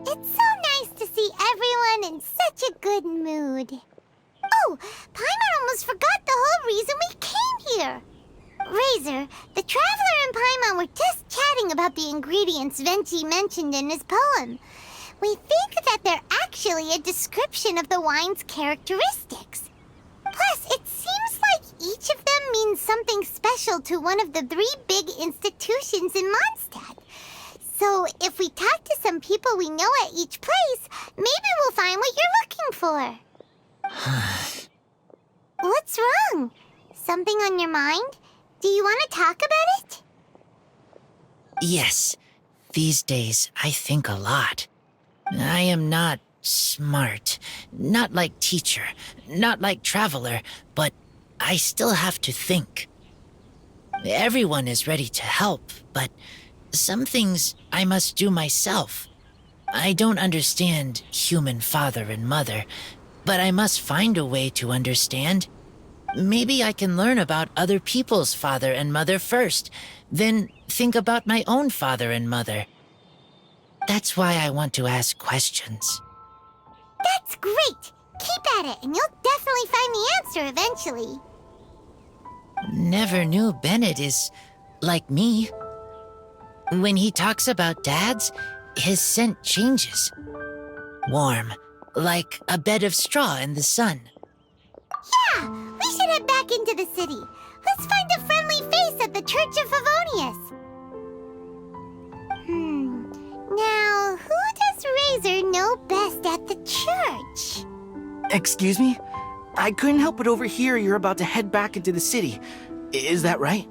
B: It's so nice to see everyone in such a good mood. Oh, Paimon almost forgot the whole reason we came here. Razor, the Traveler and Paimon were just chatting about the ingredients Venti mentioned in his poem. We think that they're actually a description of the wine's characteristics. Plus, it seems like each of them means something special to one of the 3 big institutions in Mondstadt. So if we talk to some people we know at each place, maybe we'll find what you're looking for. What's wrong? Something on your mind? Do you want to talk about it?
G: Yes, these days I think a lot. I am not smart, not like teacher, not like traveler, but I still have to think. Everyone is ready to help, but some things I must do myself. I don't understand human father and mother, but I must find a way to understand. Maybe I can learn about other people's father and mother first, then think about my own father and mother. That's why I want to ask questions.
B: That's great! Keep at it, and you'll definitely find the answer eventually.
G: Never knew Bennett is like me. When he talks about dads, his scent changes. Warm, like a bed of straw in the sun.
B: Yeah, we should head back into the city. Let's find a friendly face at the Church of Favonius. Now, who does Razor know best at the church?
K: Excuse me? I couldn't help but overhear you're about to head back into the city. Is that right?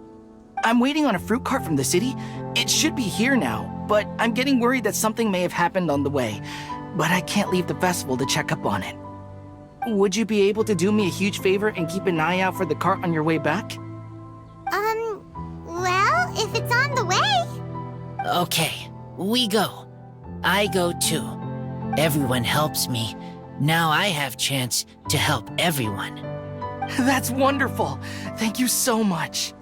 K: I'm waiting on a fruit cart from the city. It should be here now, but I'm getting worried that something may have happened on the way. but I can't leave the festival to check up on it. Would you be able to do me a huge favor and keep an eye out for the cart on your way back?
B: Well, if it's on the way.
G: Okay, we go. I go too. Everyone helps me. Now I have chance to help everyone.
K: That's wonderful. Thank you so much.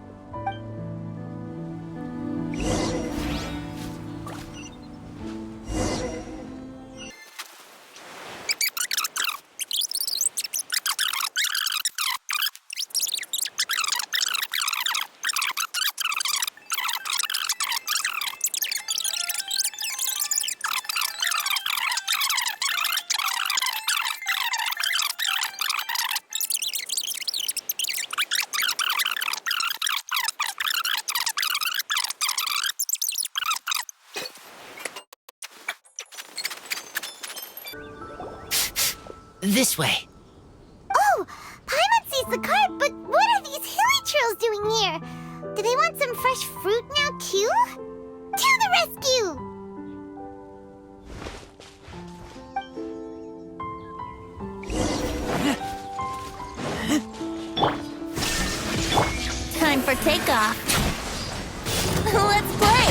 G: This way.
B: Oh, Paimon sees the cart, but what are these hilly churls doing here? Do they want some fresh fruit now too? To the rescue!
H: Time for takeoff. Let's play!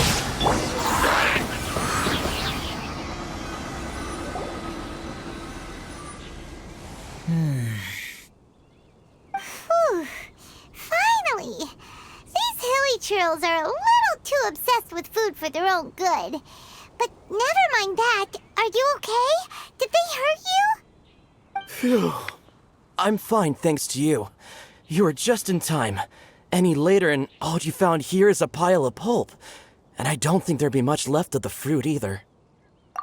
B: Whew. Finally! These hilly churls are a little too obsessed with food for their own good. But never mind that. Are you okay? Did they hurt you?
L: Phew. I'm fine, thanks to you. You were just in time. Any later and all you found here is a pile of pulp. And I don't think there'd be much left of the fruit either.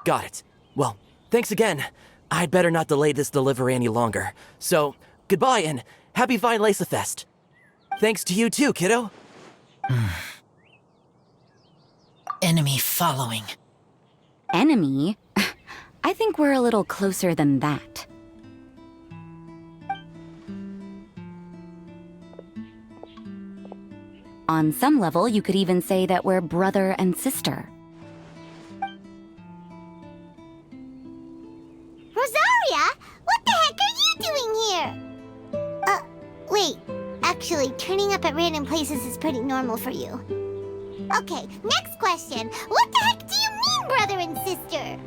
L: Got it. Well, thanks again. I'd better not delay this delivery any longer. So, goodbye and happy Vine Lace Fest. Thanks to you too, kiddo.
G: Enemy following.
E: Enemy? I think we're a little closer than that. On some level, you could even say that we're brother and sister.
B: Rosaria? What the heck are you doing here? Wait. Actually, turning up at random places is pretty normal for you. Okay, next question. What the heck do you mean, brother and sister?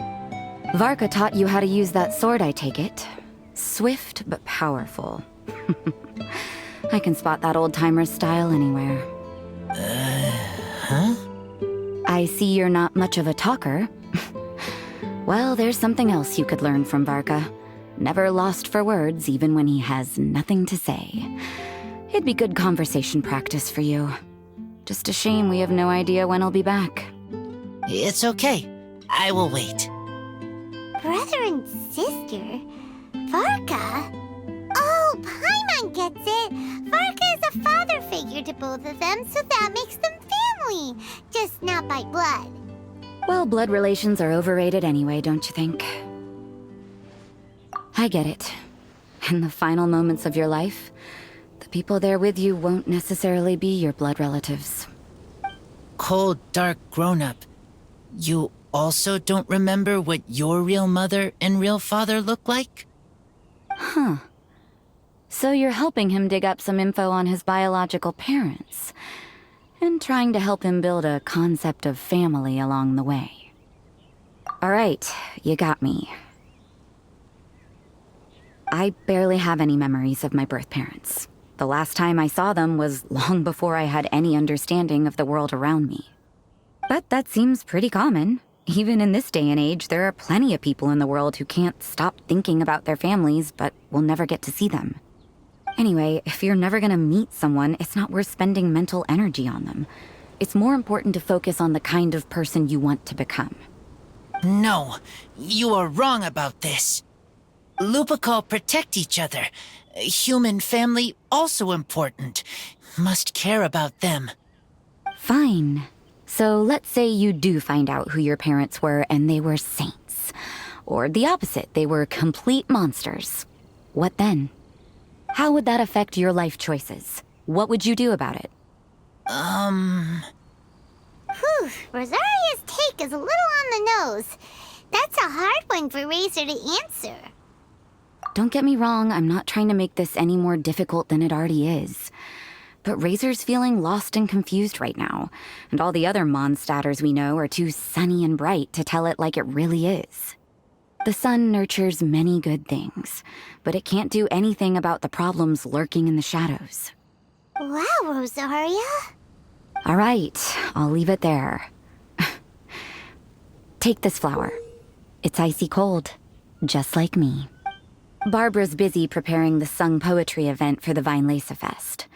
E: Varka taught you how to use that sword, I take it. Swift but powerful. I can spot that old-timer's style anywhere.
G: Huh?
E: I see you're not much of a talker. Well, there's something else you could learn from Varka. Never lost for words, even when he has nothing to say. It'd be good conversation practice for you. Just a shame we have no idea when he'll be back.
G: It's okay. I will wait.
B: Brother and sister? Varka? Oh, Paimon gets it. Varka is a father figure to both of them, so that makes them family. Just not by blood.
E: Well, blood relations are overrated anyway, don't you think? I get it. In the final moments of your life, the people there with you won't necessarily be your blood relatives.
G: Cold, dark grown-up. You also don't remember what your real mother and real father look like?
E: Huh. So you're helping him dig up some info on his biological parents, and trying to help him build a concept of family along the way. All right, you got me. I barely have any memories of my birth parents. The last time I saw them was long before I had any understanding of the world around me. But that seems pretty common. Even in this day and age, there are plenty of people in the world who can't stop thinking about their families, but will never get to see them. Anyway, if you're never gonna meet someone, it's not worth spending mental energy on them. It's more important to focus on the kind of person you want to become.
G: No, you are wrong about this. Lupical protect each other. Human family also important. Must care about them.
E: Fine. So let's say you do find out who your parents were and they were saints. Or the opposite, they were complete monsters. What then? How would that affect your life choices? What would you do about it?
B: Whew, Rosaria's take is a little on the nose. That's a hard one for Razor to answer.
A: Don't get me wrong, I'm not trying to make this any more difficult than it already is. But Razor's feeling lost and confused right now, and all the other Mondstadters we know are too sunny and bright to tell it like it really is. The sun nurtures many good things, but it can't do anything about the problems lurking in the shadows.
B: Wow, Rosaria.
A: All right, I'll leave it there. Take this flower. It's icy cold, just like me. Barbara's busy preparing the sung poetry event for the Weinlese Fest.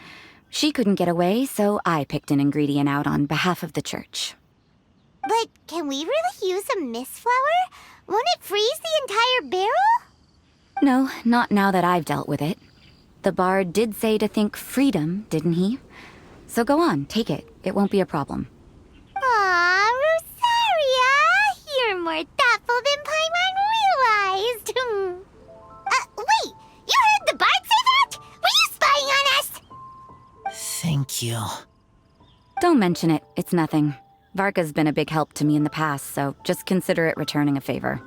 A: She couldn't get away, so I picked an ingredient out on behalf of the church.
B: But can we really use a mist flower? Won't it freeze the entire barrel?
A: No, not now that I've dealt with it. The bard did say to think freedom, didn't he? So go on, take it. It won't be a problem.
B: Aw, Rosaria! You're more thoughtful than Paimon realized. Wait! You heard the bard say that? Were you spying on us?
G: Thank you.
A: Don't mention it. It's nothing. Varka's been a big help to me in the past, so just consider it returning a favor.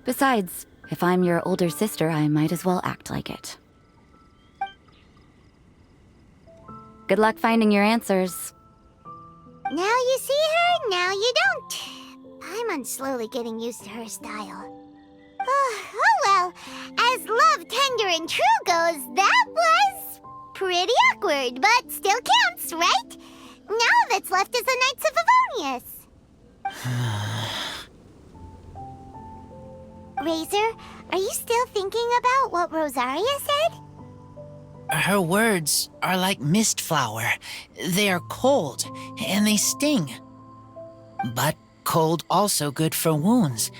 A: Besides, if I'm your older sister, I might as well act like it. Good luck finding your answers.
B: Now you see her, now you don't. Paimon's slowly getting used to her style. Oh well, as love, tender, and true goes, that was pretty awkward, but still counts, right? Now that's left is the Knights of Favonius. Razor, are you still thinking about what Rosaria said?
G: Her words are like mist flower. They are cold, and they sting. But cold also good for wounds,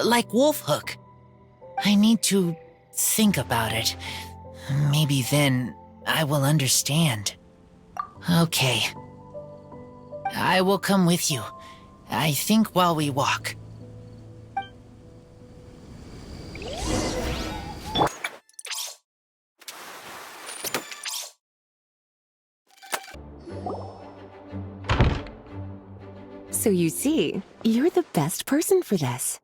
G: like wolf hook. I need to think about it. Maybe then I will understand. Okay. I will come with you. I think while we walk.
E: So you see, you're the best person for this.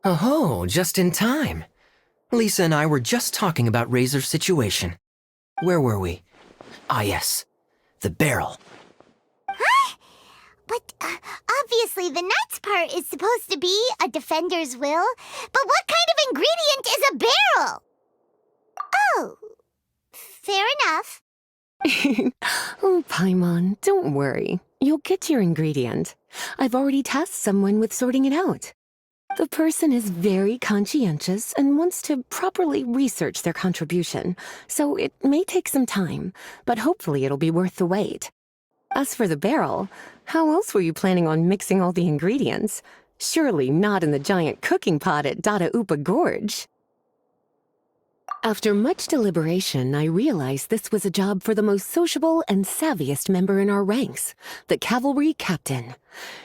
D: Oh, just in time. Lisa and I were just talking about Razor's situation. Where were we? Ah, yes. The barrel.
B: Huh? But obviously the Knight's part is supposed to be a defender's will. But what kind of ingredient is a barrel? Oh, fair enough.
E: Oh, Paimon, don't worry. You'll get your ingredient. I've already tasked someone with sorting it out. The person is very conscientious and wants to properly research their contribution, so it may take some time, but hopefully it'll be worth the wait. As for the barrel, how else were you planning on mixing all the ingredients? Surely not in the giant cooking pot at Dada Upa Gorge. After much deliberation, I realized this was a job for the most sociable and savviest member in our ranks, the cavalry captain.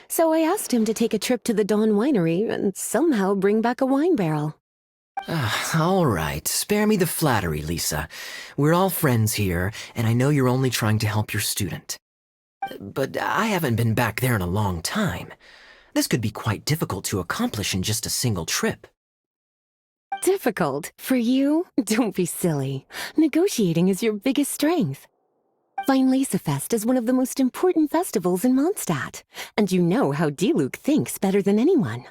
E: So I asked him to take a trip to the Dawn Winery and somehow bring back a wine barrel.
D: All right, spare me the flattery, Lisa. We're all friends here, and I know you're only trying to help your student. But I haven't been back there in a long time. This could be quite difficult to accomplish in just a single trip.
E: Difficult? For you? Don't be silly. Negotiating is your biggest strength. Weinlese Fest is one of the most important festivals in Mondstadt, and you know how Diluc thinks better than anyone.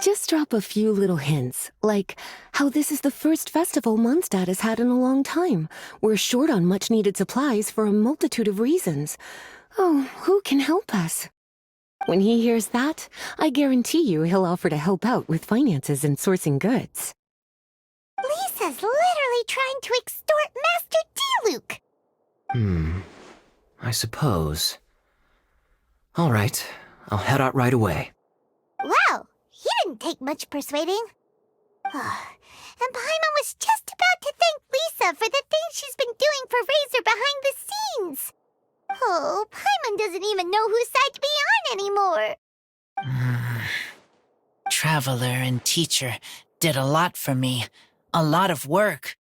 E: Just drop a few little hints, like how this is the first festival Mondstadt has had in a long time. We're short on much-needed supplies for a multitude of reasons. Oh, who can help us? When he hears that, I guarantee you he'll offer to help out with finances and sourcing goods.
B: Lisa's literally trying to extort Master Diluc.
D: I suppose. All right, I'll head out right away.
B: Wow, he didn't take much persuading. And Paimon was just about to thank Lisa for the things she's been doing for Razor behind the scenes. Oh, Paimon doesn't even know whose side to be on anymore.
G: Traveler and teacher did a lot for me, a lot of work.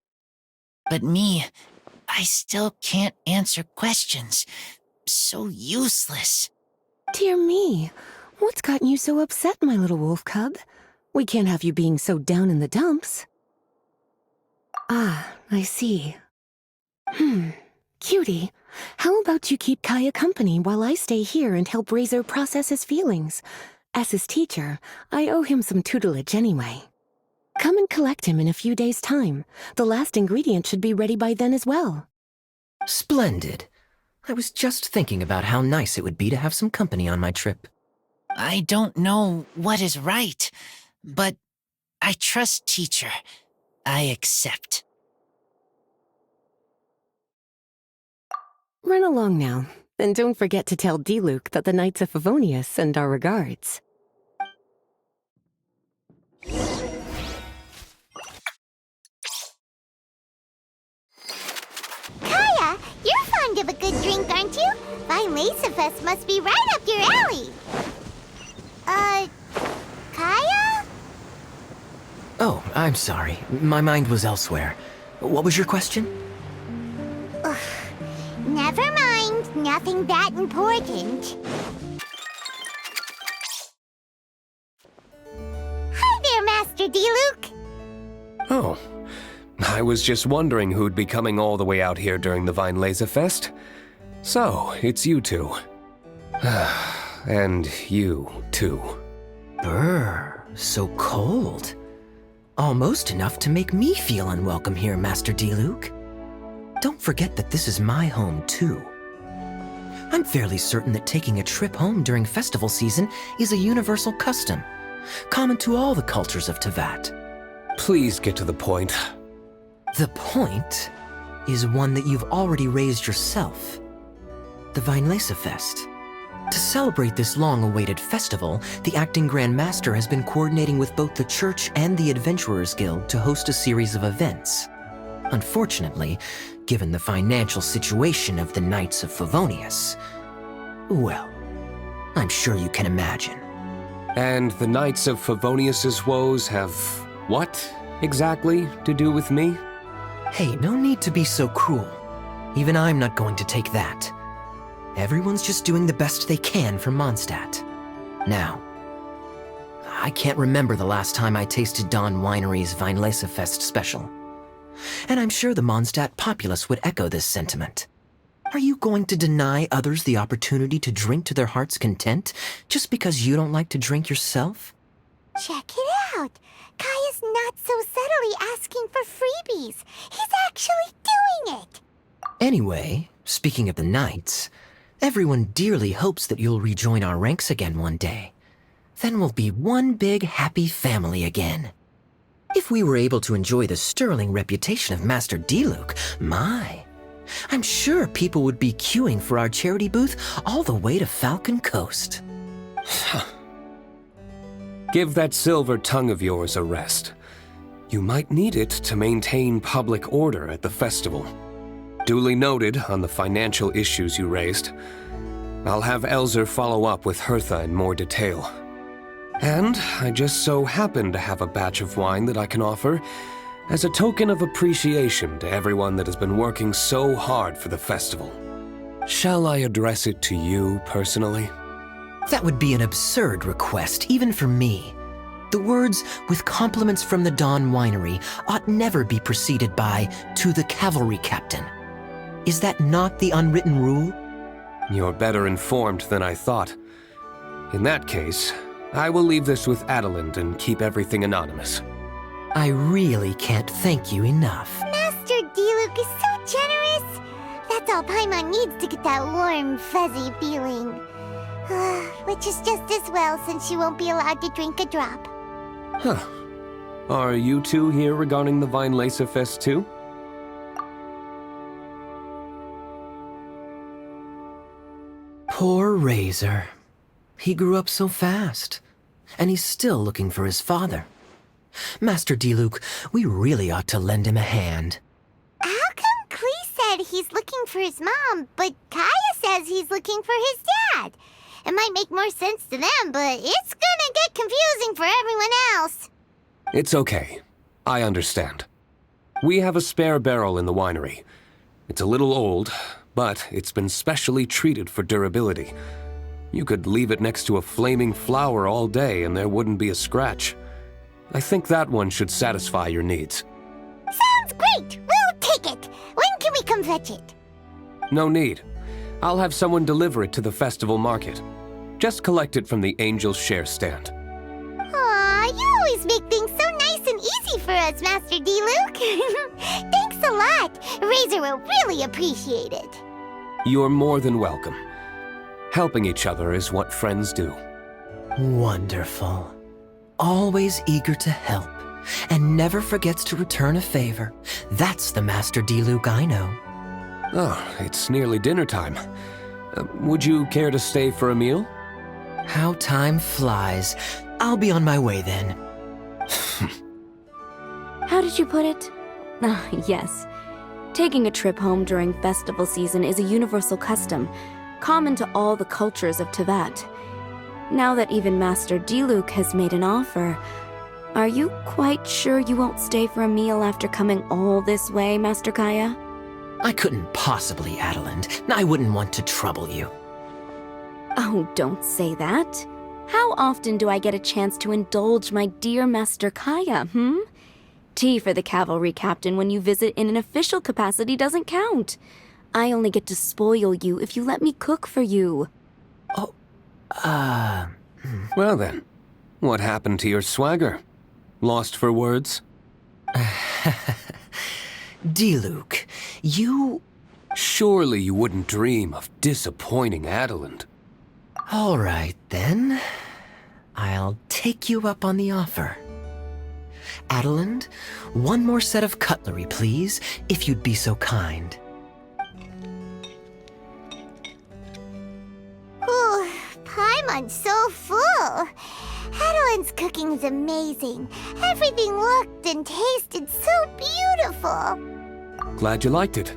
G: But me, I still can't answer questions. so useless.
E: Dear me, what's gotten you so upset, my little wolf cub? We can't have you being so down in the dumps. Ah, I see. Cutie, how about you keep Kaya company while I stay here and help Razor process his feelings? As his teacher, I owe him some tutelage anyway. Come and collect him in a few days' time. The last ingredient should be ready by then as well.
D: Splendid. I was just thinking about how nice it would be to have some company on my trip.
G: I don't know what is right, but I trust teacher. I accept.
E: Run along now, and don't forget to tell D-Luke that the Knights of Favonius send our regards.
B: Kaya, you're fond of a good drink, aren't you? Fine Lace must be right up your alley. Kaya?
D: Oh, I'm sorry. My mind was elsewhere. What was your question?
B: Ugh, never mind. Nothing that important. Hi there, Master D-Luke.
M: Oh, I was just wondering who'd be coming all the way out here during the Vine Laser Fest. So, it's you two. And you, too.
D: Brr, so cold. Almost enough to make me feel unwelcome here, Master D-Luke. Don't forget that this is my home, too. I'm fairly certain that taking a trip home during festival season is a universal custom, common to all the cultures of Teyvat.
M: Please get to the point.
D: The point is one that you've already raised yourself. The Vinelesa Fest. To celebrate this long-awaited festival, the Acting Grand Master has been coordinating with both the Church and the Adventurers Guild to host a series of events. Unfortunately, given the financial situation of the Knights of Favonius, well, I'm sure you can imagine.
M: And the Knights of Favonius's woes have what exactly to do with me?
D: Hey, no need to be so cruel. Even I'm not going to take that. Everyone's just doing the best they can for Mondstadt. Now, I can't remember the last time I tasted Dawn Winery's Vinelesa Fest special. And I'm sure the Mondstadt populace would echo this sentiment. Are you going to deny others the opportunity to drink to their heart's content just because you don't like to drink yourself?
B: Check it out. Kaya's not so subtly asking for freebies. He's actually doing it.
D: Anyway, speaking of the Knights, everyone dearly hopes that you'll rejoin our ranks again one day. Then we'll be one big happy family again. If we were able to enjoy the sterling reputation of Master D-Luke, I'm sure people would be queuing for our charity booth all the way to Falcon Coast.
M: Give that silver tongue of yours a rest. You might need it to maintain public order at the festival. Duly noted on the financial issues you raised. I'll have Elzer follow up with Hertha in more detail. And I just so happen to have a batch of wine that I can offer as a token of appreciation to everyone that has been working so hard for the festival. Shall I address it to you personally?
D: That would be an absurd request, even for me. The words, "with compliments from the Dawn Winery," ought never be preceded by, "to the cavalry captain." Is that not the unwritten rule?
M: You're better informed than I thought. In that case, I will leave this with Adelind and keep everything anonymous.
D: I really can't thank you enough.
B: Master D-Luke is so generous. That's all Paimon needs to get that warm, fuzzy feeling. Which is just as well, since she won't be allowed to drink a drop.
M: Huh. Are you two here regarding the Vinelesa Fest too?
D: Poor Razor. He grew up so fast, and he's still looking for his father. Master D-Luke, we really ought to lend him a hand.
B: How come Klee said he's looking for his mom, but Kaya says he's looking for his dad? It might make more sense to them, but it's gonna get confusing for everyone else.
M: It's okay. I understand. We have a spare barrel in the winery. It's a little old, but it's been specially treated for durability. You could leave it next to a flaming flower all day and there wouldn't be a scratch. I think that one should satisfy your needs.
B: Sounds great! We'll take it! When can we come fetch it?
M: No need. I'll have someone deliver it to the festival market. Just collect it from the Angel's Share stand.
B: Aw, you always make things so nice and easy for us, Master D-Luke. Thanks a lot. Razor will really appreciate it.
M: You're more than welcome. Helping each other is what friends do.
D: Wonderful. Always eager to help, and never forgets to return a favor. That's the Master D-Luke I know.
M: Oh, it's nearly dinner time. Would you care to stay for a meal?
D: How time flies. I'll be on my way then.
N: How did you put it? Ah, yes. Taking a trip home during festival season is a universal custom, common to all the cultures of Teyvat. Now that even Master D-Luke has made an offer, are you quite sure you won't stay for a meal after coming all this way, Master Kaya?
D: I couldn't possibly, Adeland. I wouldn't want to trouble you.
N: Oh, don't say that. How often do I get a chance to indulge my dear Master Kaya, Tea for the cavalry captain when you visit in an official capacity doesn't count. I only get to spoil you if you let me cook for you.
D: Oh,
M: Well then, what happened to your swagger? Lost for words?
D: D-Luke, you...
M: Surely you wouldn't dream of disappointing Adeland.
D: All right, then. I'll take you up on the offer. Adeland, one more set of cutlery, please, if you'd be so kind.
B: Ooh, Paimon's so full. Adeland's cooking is amazing. Everything looked and tasted so beautiful.
M: Glad you liked it.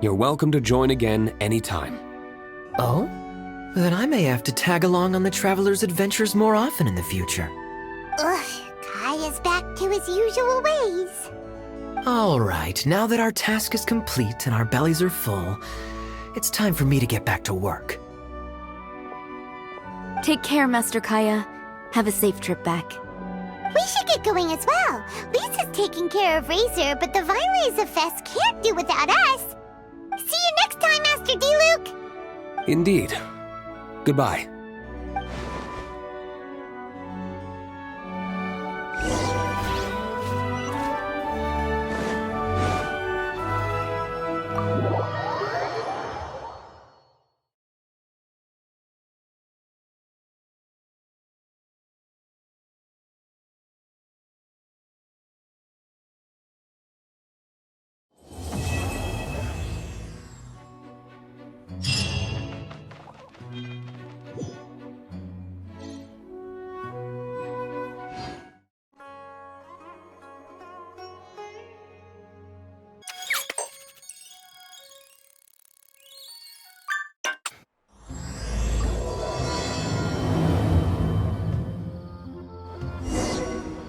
M: You're welcome to join again anytime.
D: Oh? Then I may have to tag along on the Traveler's adventures more often in the future.
B: Ugh, Kaya's back to his usual ways.
D: All right, now that our task is complete and our bellies are full, it's time for me to get back to work.
N: Take care, Master Kaya. Have a safe trip back.
B: We should get going as well. Lisa's taking care of Razor, but the Violets of Fest can't do without us. See you next time, Master D-Luke.
M: Indeed. Goodbye.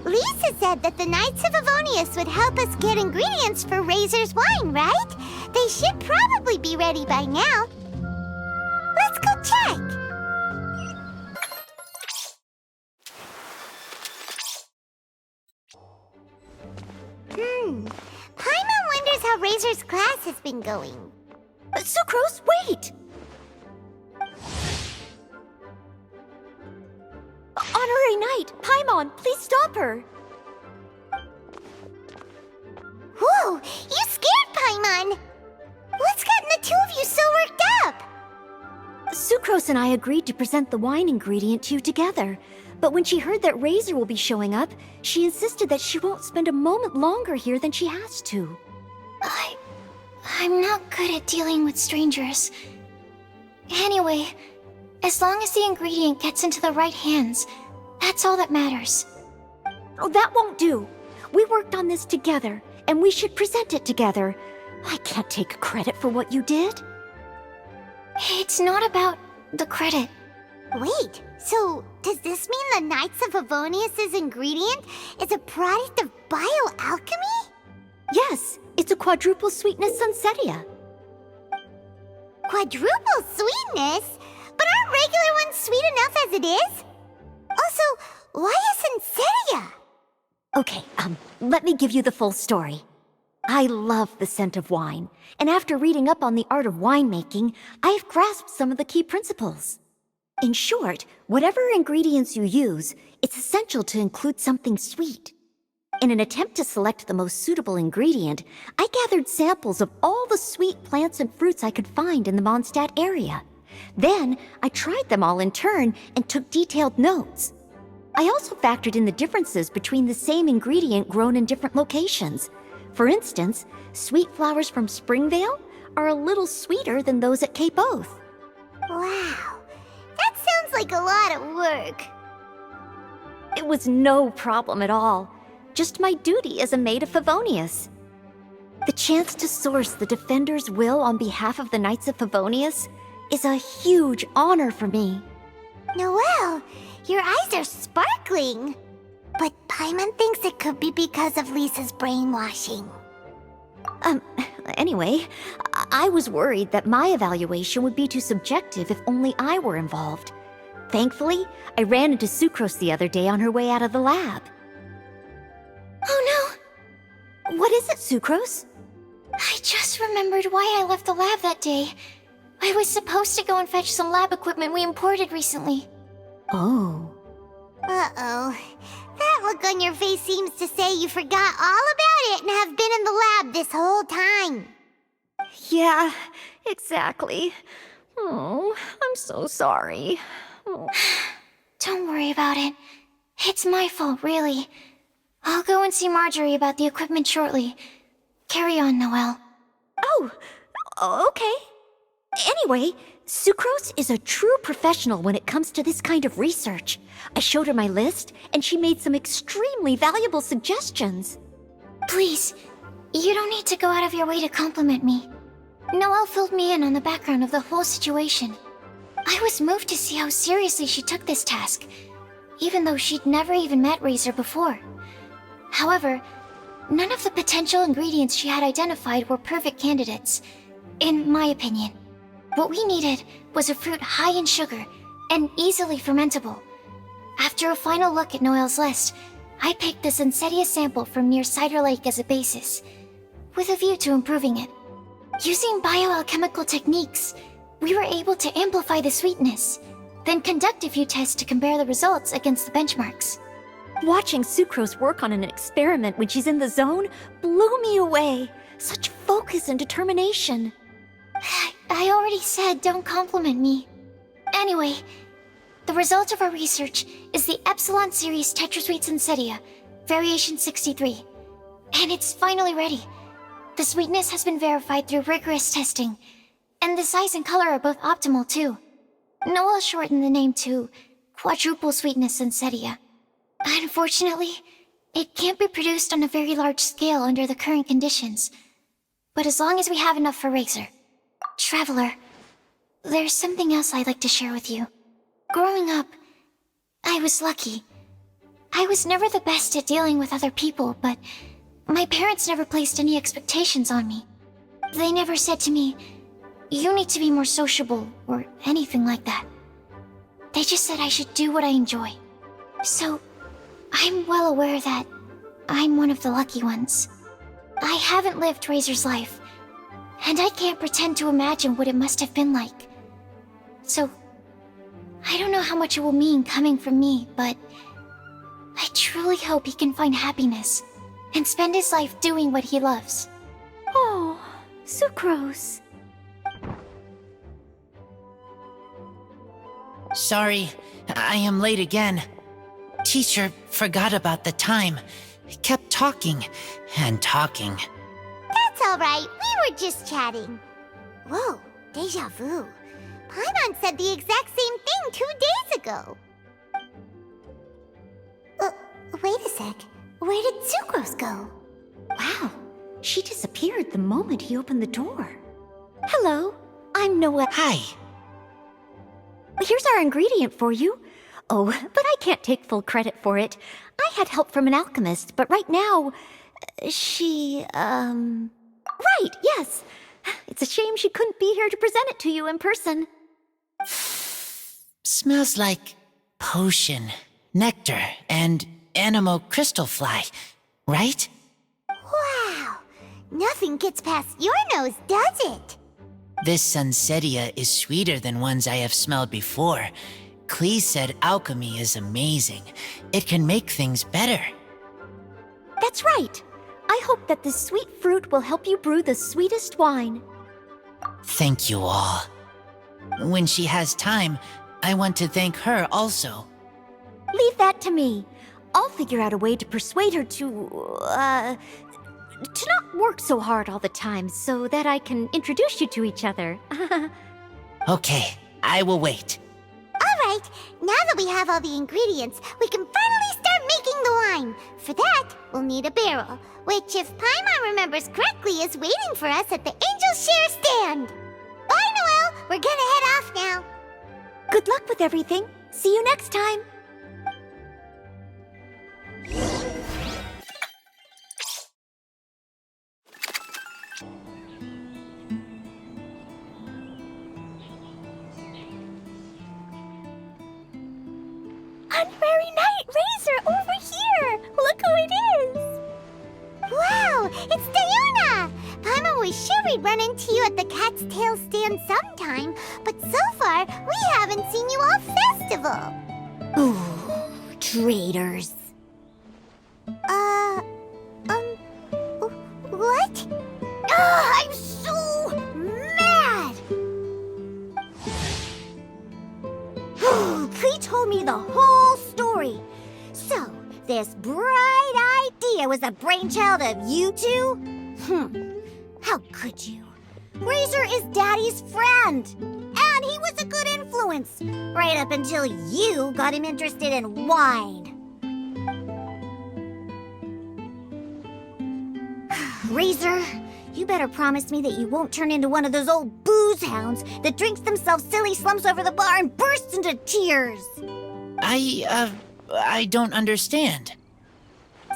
B: Lisa said that the Knights of Avonius would help us get ingredients for Razor's wine, right? They should probably be ready by now. Let's go check. Paimon wonders how Razor's class has been going.
I: Sucrose, wait! Honorary Knight, Paimon, please stop her!
B: Whoa, you scared Paimon! What's gotten the two of you so worked up?
I: Sucrose and I agreed to present the wine ingredient to you together. But when she heard that Razor will be showing up, she insisted that she won't spend a moment longer here than she has to.
O: I'm not good at dealing with strangers. Anyway, as long as the ingredient gets into the right hands, that's all that matters.
I: Oh, that won't do. We worked on this together, and we should present it together. I can't take credit for what you did.
O: It's not about the credit.
B: Wait, so does this mean the Knights of Avonius' ingredient is a product of bioalchemy?
I: Yes, it's a quadruple sweetness sunsetia.
B: Quadruple sweetness? But aren't regular ones sweet enough as it is? Also, why isn't Seria?
P: Okay, let me give you the full story. I love the scent of wine, and after reading up on the art of winemaking, I've grasped some of the key principles. In short, whatever ingredients you use, it's essential to include something sweet. In an attempt to select the most suitable ingredient, I gathered samples of all the sweet plants and fruits I could find in the Mondstadt area. Then, I tried them all in turn and took detailed notes. I also factored in the differences between the same ingredient grown in different locations. For instance, sweet flowers from Springvale are a little sweeter than those at Cape Oath.
B: Wow, that sounds like a lot of work.
P: It was no problem at all. Just my duty as a maid of Favonius. The chance to source the Defender's will on behalf of the Knights of Favonius is a huge honor for me.
B: Noelle, your eyes are sparkling. But Paimon thinks it could be because of Lisa's brainwashing.
P: Anyway, I was worried that my evaluation would be too subjective if only I were involved. Thankfully, I ran into Sucrose the other day on her way out of the lab.
O: Oh
P: no! What is it, Sucrose?
O: I just remembered why I left the lab that day. I was supposed to go and fetch some lab equipment we imported recently.
P: Oh.
B: Uh-oh. That look on your face seems to say you forgot all about it and have been in the lab this whole time.
P: Yeah, exactly. Oh, I'm so sorry. Oh.
O: Don't worry about it. It's my fault, really. I'll go and see Marjorie about the equipment shortly. Carry on, Noelle.
P: Oh, okay. Anyway, Sucrose is a true professional when it comes to this kind of research. I showed her my list, and she made some extremely valuable suggestions.
O: Please, you don't need to go out of your way to compliment me. Noelle filled me in on the background of the whole situation. I was moved to see how seriously she took this task, even though she'd never even met Razor before. However, none of the potential ingredients she had identified were perfect candidates, in my opinion. What we needed was a fruit high in sugar and easily fermentable. After a final look at Noelle's list, I picked the Sensetia sample from near Cider Lake as a basis, with a view to improving it. Using bioalchemical techniques, we were able to amplify the sweetness, then conduct a few tests to compare the results against the benchmarks.
P: Watching Sucrose work on an experiment when she's in the zone blew me away. Such focus and determination.
O: I already said don't compliment me. Anyway, the result of our research is the Epsilon Series Tetrasweet Sensetia, Variation 63. And it's finally ready. The sweetness has been verified through rigorous testing, and the size and color are both optimal too. Noelle shortened the name to Quadruple Sweetness Sensetia. Unfortunately, it can't be produced on a very large scale under the current conditions. But as long as we have enough for Razor. Traveler, there's something else I'd like to share with you. Growing up, I was lucky. I was never the best at dealing with other people, but my parents never placed any expectations on me. They never said to me, "You need to be more sociable," or anything like that. They just said I should do what I enjoy. So, I'm well aware that I'm one of the lucky ones. I haven't lived Razor's life, and I can't pretend to imagine what it must have been like. So, I don't know how much it will mean coming from me, but I truly hope he can find happiness and spend his life doing what he loves.
P: Oh, Sucrose.
G: Sorry, I am late again. Teacher forgot about the time. Kept talking and talking.
B: That's all right. We were just chatting. Whoa, deja vu. Paimon said the exact same thing 2 days ago. Wait a sec. Where did Sucrose go?
P: Wow, she disappeared the moment he opened the door. Hello, I'm Noelle.
G: Hi.
P: Here's our ingredient for you. Oh, but I can't take full credit for it. I had help from an alchemist, but right now, she, Right, yes. It's a shame she couldn't be here to present it to you in person.
G: Smells like potion, nectar, and animal crystal fly, right?
B: Wow! Nothing gets past your nose, does it?
G: This Sunsetia is sweeter than ones I have smelled before. Klee said alchemy is amazing. It can make things better.
P: That's right. I hope that this sweet fruit will help you brew the sweetest wine.
G: Thank you all. When she has time, I want to thank her also.
P: Leave that to me. I'll figure out a way to persuade her to not work so hard all the time so that I can introduce you to each other.
G: Okay, I will wait.
B: All right, now that we have all the ingredients, we can finally start making the wine. For that, we'll need a barrel, which, if Paimon remembers correctly, is waiting for us at the Angel Share stand. Bye, Noelle. We're gonna head off now.
P: Good luck with everything. See you next time.
I: Honorary Knight Razor over here! Look who it is!
B: Wow, it's Diona! Paimon was sure we'd run into you at the Cat's Tail stand sometime, but so far, we haven't seen you all festival.
P: Ooh, traitors.
B: What? I'm so mad!
P: Klee told me the whole story. So, this bright idea was the brainchild of you two? How could you? Razor is Daddy's friend, and he was a good influence, right up until you got him interested in wine. Razor, you better promise me that you won't turn into one of those old booze hounds that drinks themselves silly, slumps over the bar, and bursts into tears.
G: I don't understand.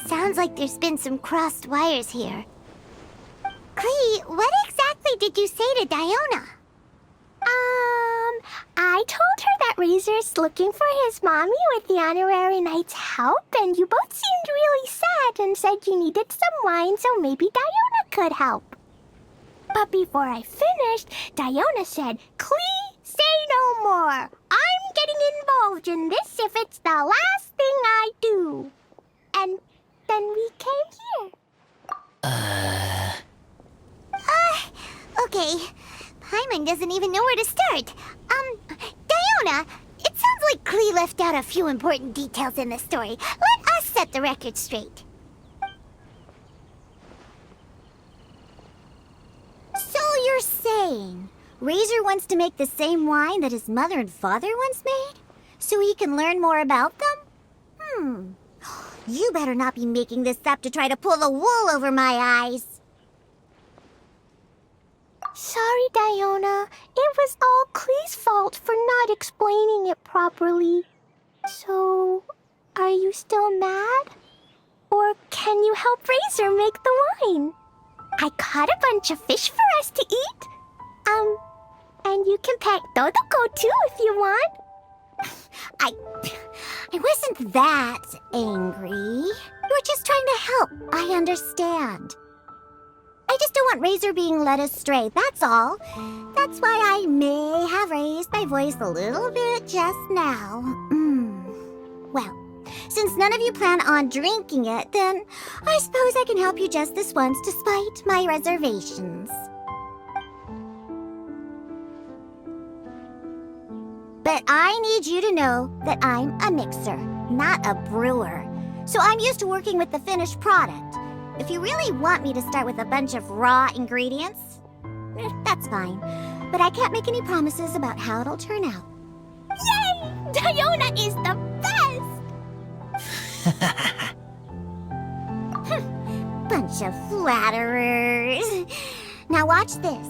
B: Sounds like there's been some crossed wires here. Klee, what exactly did you say to Diona?
I: I told her that Razor's looking for his mommy with the Honorary Knight's help, and you both seemed really sad and said you needed some wine, so maybe Diona could help. But before I finished, Diona said, Klee, say no more. I'm getting involved in this if it's the last thing I do. And then we came here.
B: Okay. Paimon doesn't even know where to start. Diona, it sounds like Klee left out a few important details in the story. Let us set the record straight.
P: So you're saying Razor wants to make the same wine that his mother and father once made? So he can learn more about them? You better not be making this up to try to pull the wool over my eyes.
I: Sorry, Diona. It was all Klee's fault for not explaining it properly. So, are you still mad? Or can you help Razor make the wine? I caught a bunch of fish for us to eat. And you can pet Dodoko too if you want.
P: I wasn't that angry. You were just trying to help. I understand. I just don't want Razor being led astray, that's all. That's why I may have raised my voice a little bit just now. Well, since none of you plan on drinking it, then I suppose I can help you just this once despite my reservations. But I need you to know that I'm a mixer, not a brewer. So I'm used to working with the finished product. If you really want me to start with a bunch of raw ingredients, that's fine. But I can't make any promises about how it'll turn out.
I: Yay! Diona is the best!
P: Bunch of flatterers. Now watch this.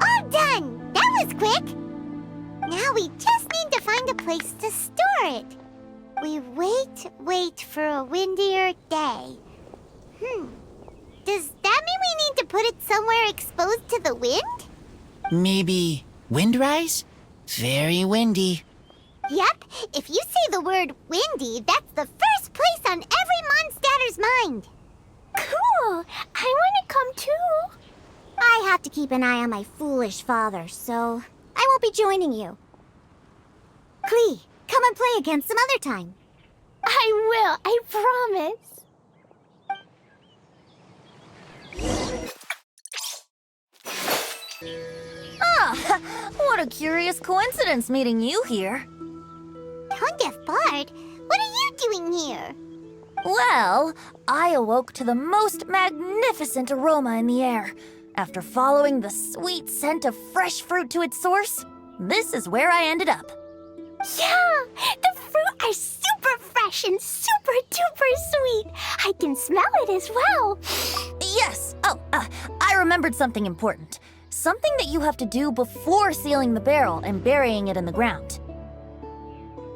B: All done! That was quick! Now we just need to find a place to store it. We wait for a windier day. Does that mean we need to put it somewhere exposed to the wind?
G: Maybe windrise? Very windy.
B: Yep, if you say the word windy, that's the first place on every Mondstatter's mind.
I: Cool! I want to come too.
B: I have to keep an eye on my foolish father, so I won't be joining you. Klee, come and play again some other time.
I: I will, I promise.
H: Ah, what a curious coincidence meeting you here.
B: Tongue-deaf bard, what are you doing here?
H: Well, I awoke to the most magnificent aroma in the air. After following the sweet scent of fresh fruit to its source, this is where I ended up.
I: Yeah, the fruit are super fresh and super duper sweet. I can smell it as well.
H: Yes. Oh, I remembered something important. Something that you have to do before sealing the barrel and burying it in the ground.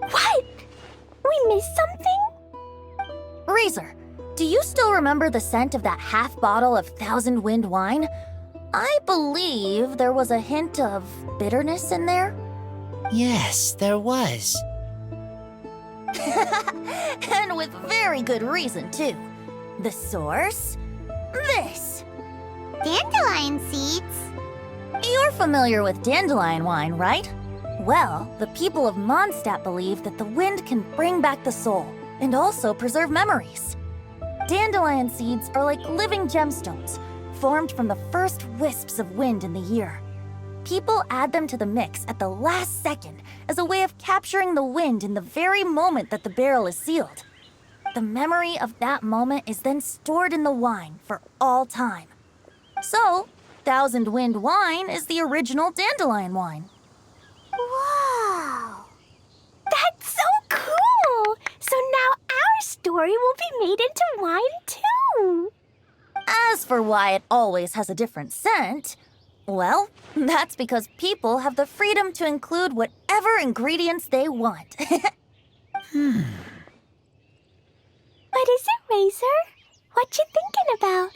I: What? We missed something?
H: Razor, do you still remember the scent of that half bottle of Thousand Wind wine? I believe there was a hint of bitterness in there.
G: Yes, there was.
H: And with very good reason, too. The source? This.
B: Dandelion seeds?
H: You're familiar with dandelion wine, right? Well, the people of Mondstadt believe that the wind can bring back the soul and also preserve memories. Dandelion seeds are like living gemstones, formed from the first wisps of wind in the year. People add them to the mix at the last second as a way of capturing the wind in the very moment that the barrel is sealed. The memory of that moment is then stored in the wine for all time. So, Thousand Wind wine is the original dandelion wine.
B: Wow!
I: That's so cool! So now our story will be made into wine too.
H: As for why it always has a different scent, well, that's because people have the freedom to include whatever ingredients they want.
I: What is it, Razor? What you thinking about?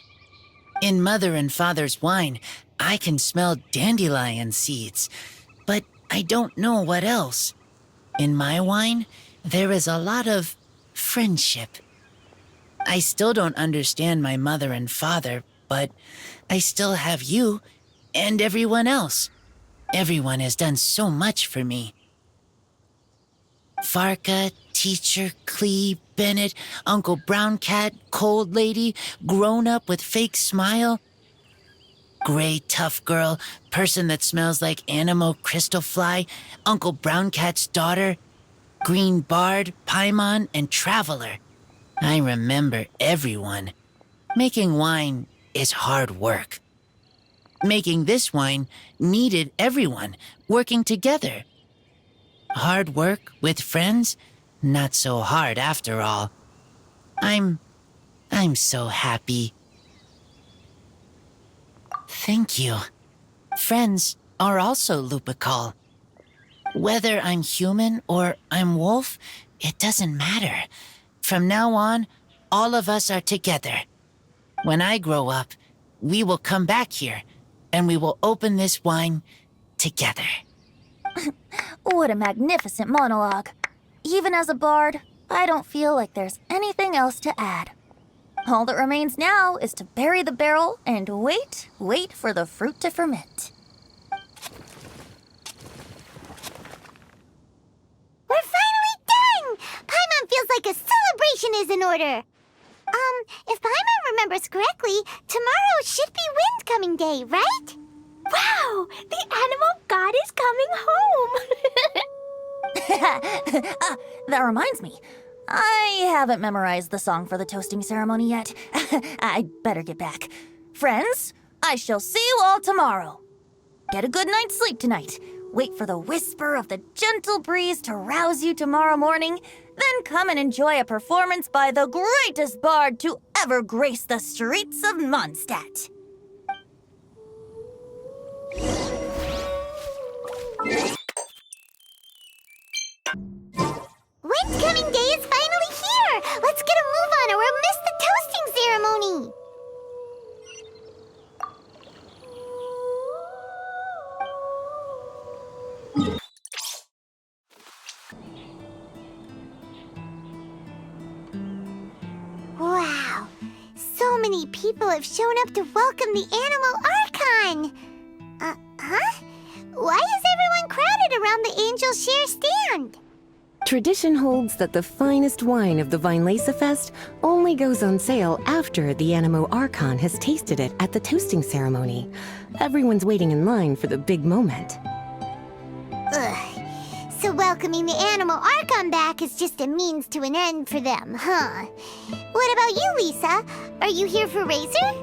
G: In Mother and Father's wine, I can smell dandelion seeds, but I don't know what else. In my wine, there is a lot of friendship. I still don't understand my mother and father, but I still have you and everyone else. Everyone has done so much for me. Varka, Teacher, Klee, Bennett, Uncle Brown Cat, Cold Lady, Grown Up with Fake Smile, Gray Tough Girl, Person that Smells like Animo Crystal Fly, Uncle Brown Cat's Daughter, Green Bard, Paimon, and Traveler. I remember everyone. Making wine is hard work. Making this wine needed everyone working together. Hard work with friends? Not so hard after all. I'm so happy. Thank you. Friends are also Lupical. Whether I'm human or I'm wolf, it doesn't matter. From now on, all of us are together. When I grow up, we will come back here, and we will open this wine together.
H: What a magnificent monologue. Even as a bard, I don't feel like there's anything else to add. All that remains now is to bury the barrel and wait for the fruit to ferment.
B: We're finally done! Paimon feels like a celebration is in order. If Paimon remembers correctly, tomorrow should be Wind Coming Day, right?
I: Wow! The animal god is coming home!
H: That reminds me. I haven't memorized the song for the toasting ceremony yet. I'd better get back. Friends, I shall see you all tomorrow. Get a good night's sleep tonight. Wait for the whisper of the gentle breeze to rouse you tomorrow morning. Then come and enjoy a performance by the greatest bard to ever grace the streets of Mondstadt.
B: Wind Coming Day is finally here! Let's get a move on or we'll miss the toasting ceremony! many people have shown up to welcome the Animal Archon. Huh? Why is everyone crowded around the Angel Share stand?
E: Tradition holds that the finest wine of the Vinelesa Fest only goes on sale after the Animo Archon has tasted it at the toasting ceremony. Everyone's waiting in line for the big moment.
B: Ugh. So welcoming the Animal Archon back is just a means to an end for them, huh? What about you, Lisa? Are you here for Razor?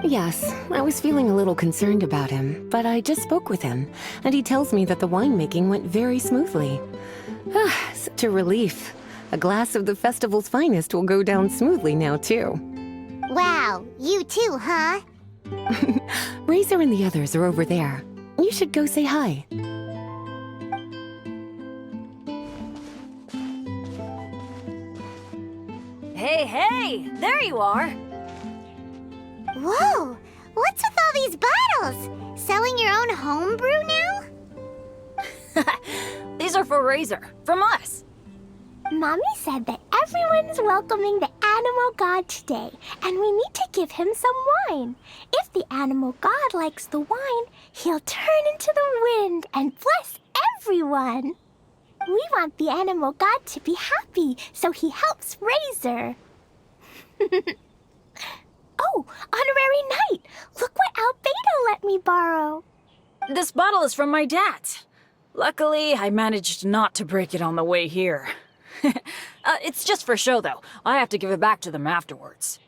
E: Yes, I was feeling a little concerned about him, but I just spoke with him, and he tells me that the winemaking went very smoothly. Such a relief. A glass of the festival's finest will go down smoothly now, too.
B: Wow, you too, huh?
E: Razor and the others are over there. You should go say hi.
J: Hey, there you are.
B: Whoa, what's with all these bottles? Selling your own homebrew now?
J: These are for Razor, from us.
I: Mommy said that everyone's welcoming the animal god today, and we need to give him some wine. If the animal god likes the wine, he'll turn into the wind and bless everyone. We want the animal god to be happy, so he helps Razor. Oh, honorary knight! Look what Albedo let me borrow.
J: This bottle is from my dad's. Luckily, I managed not to break it on the way here. It's just for show, though. I have to give it back to them afterwards.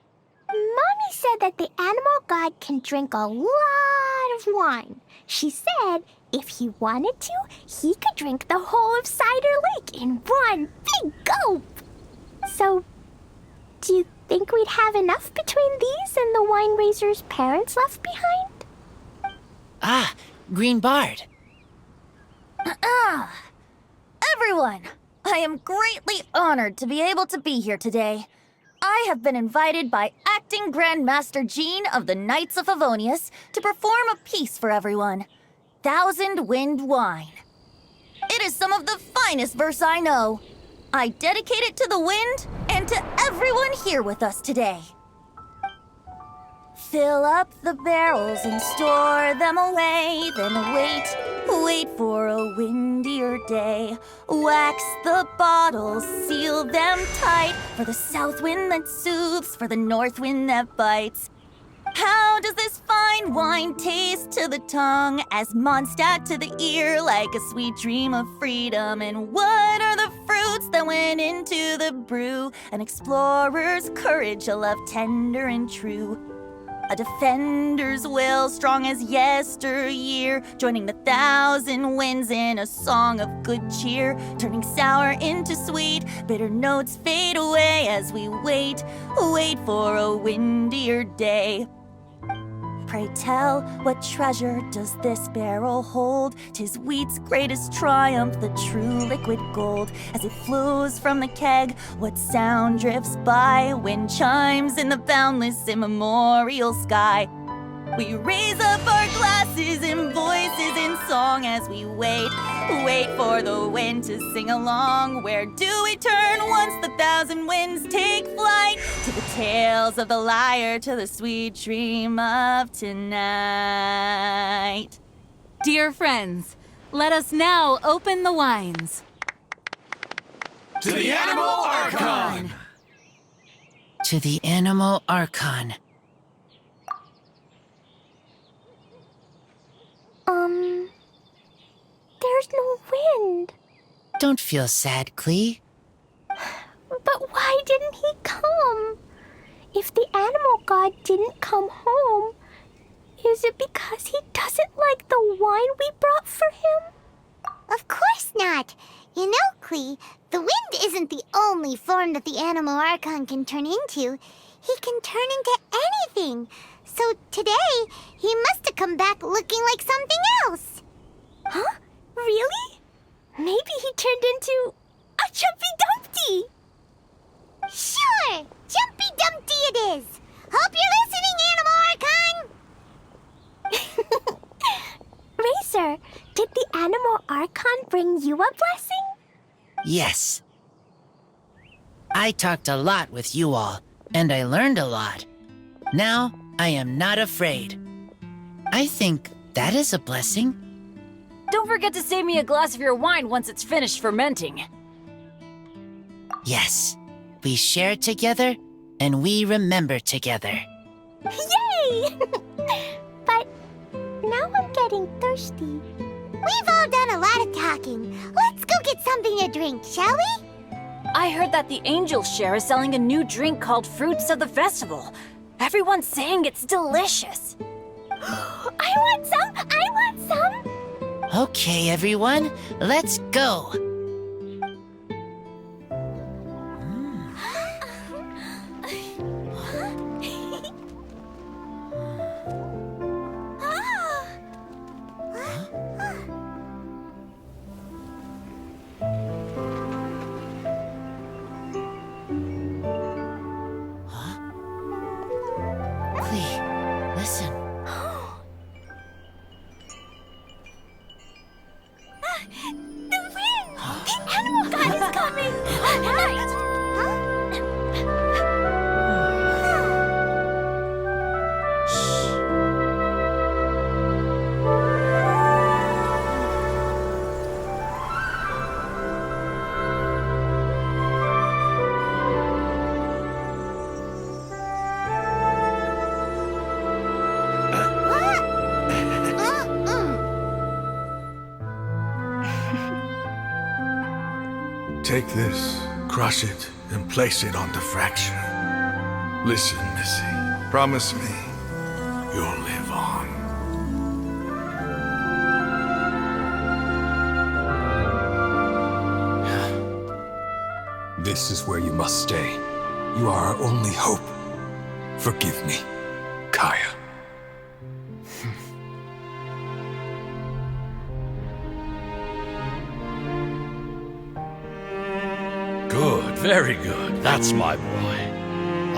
I: Mommy said that the animal god can drink a lot of wine. She said if he wanted to, he could drink the whole of Cider Lake in one big gulp. So, do you think we'd have enough between these and the wine raiser's parents left behind?
G: Ah, Green Bard.
H: Everyone, I am greatly honored to be able to be here today. I have been invited by Acting Grand Master Jean of the Knights of Favonius to perform a piece for everyone. Thousand Wind Wine. It is some of the finest verse I know. I dedicate it to the wind and to everyone here with us today. Fill up the barrels and store them away, then wait for a windier day. Wax the bottles, seal them tight, for the south wind that soothes, for the north wind that bites. How does this fine wine taste to the tongue, as Mondstadt to the ear, like a sweet dream of freedom? And what are the fruits that went into the brew? An explorer's courage, a love tender and true. A defender's will, strong as yesteryear, joining the thousand winds in a song of good cheer, turning sour into sweet, bitter notes fade away as we wait for a windier day. Pray tell, what treasure does this barrel hold? 'Tis wheat's greatest triumph, the true liquid gold. As it flows from the keg, what sound drifts by? Wind chimes in the boundless immemorial sky. We raise up our glasses and voices in song as we wait for the wind to sing along. Where do we turn once the thousand winds take flight? To the tales of the lyre, to the sweet dream of tonight.
Q: Dear friends, let us now open the wines.
C: To the Animal Archon!
G: To the Animal Archon.
I: There's no wind.
G: Don't feel sad, Clee.
I: But why didn't he come? If the animal god didn't come home, is it because he doesn't like the wine we brought for him?
B: Of course not. You know, Clee, the wind isn't the only form that the Animal Archon can turn into. He can turn into anything. So today, he must have come back looking like something else.
I: Huh? Really? Maybe he turned into a Jumpy Dumpty.
B: Sure! Jumpy Dumpty it is! Hope you're listening, Animal Archon!
I: Racer, did the Animal Archon bring you a blessing?
G: Yes. I talked a lot with you all, and I learned a lot. Now I am not afraid. I think that is a blessing.
J: Don't forget to save me a glass of your wine once it's finished fermenting.
G: Yes, we share together and we remember together.
I: Yay! But now I'm getting thirsty.
B: We've all done a lot of talking. Let's go get something to drink, shall we?
J: I heard that the Angel Share is selling a new drink called Fruits of the Festival. Everyone's saying it's delicious.
I: I want some! I want some!
G: Okay, everyone, let's go. Listen.
I: The wind! The animal god is coming! Right!
R: Take this, crush it, and place it on the fracture. Listen, Missy. Promise me you'll live on.
C: This is where you must stay. You are our only hope. Forgive me, Kaya.
S: Good, very good. That's my boy.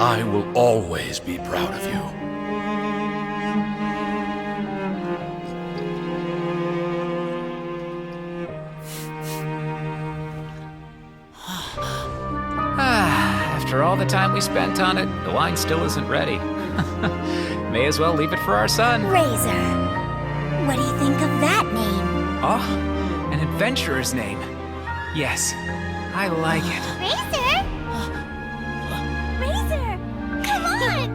S: I will always be proud of you.
T: After all the time we spent on it, the wine still isn't ready. May as well leave it for our son.
B: Razor. What do you think of that name?
T: Oh, an adventurer's name. Yes, I like it.
B: Razor? Razor! Come on!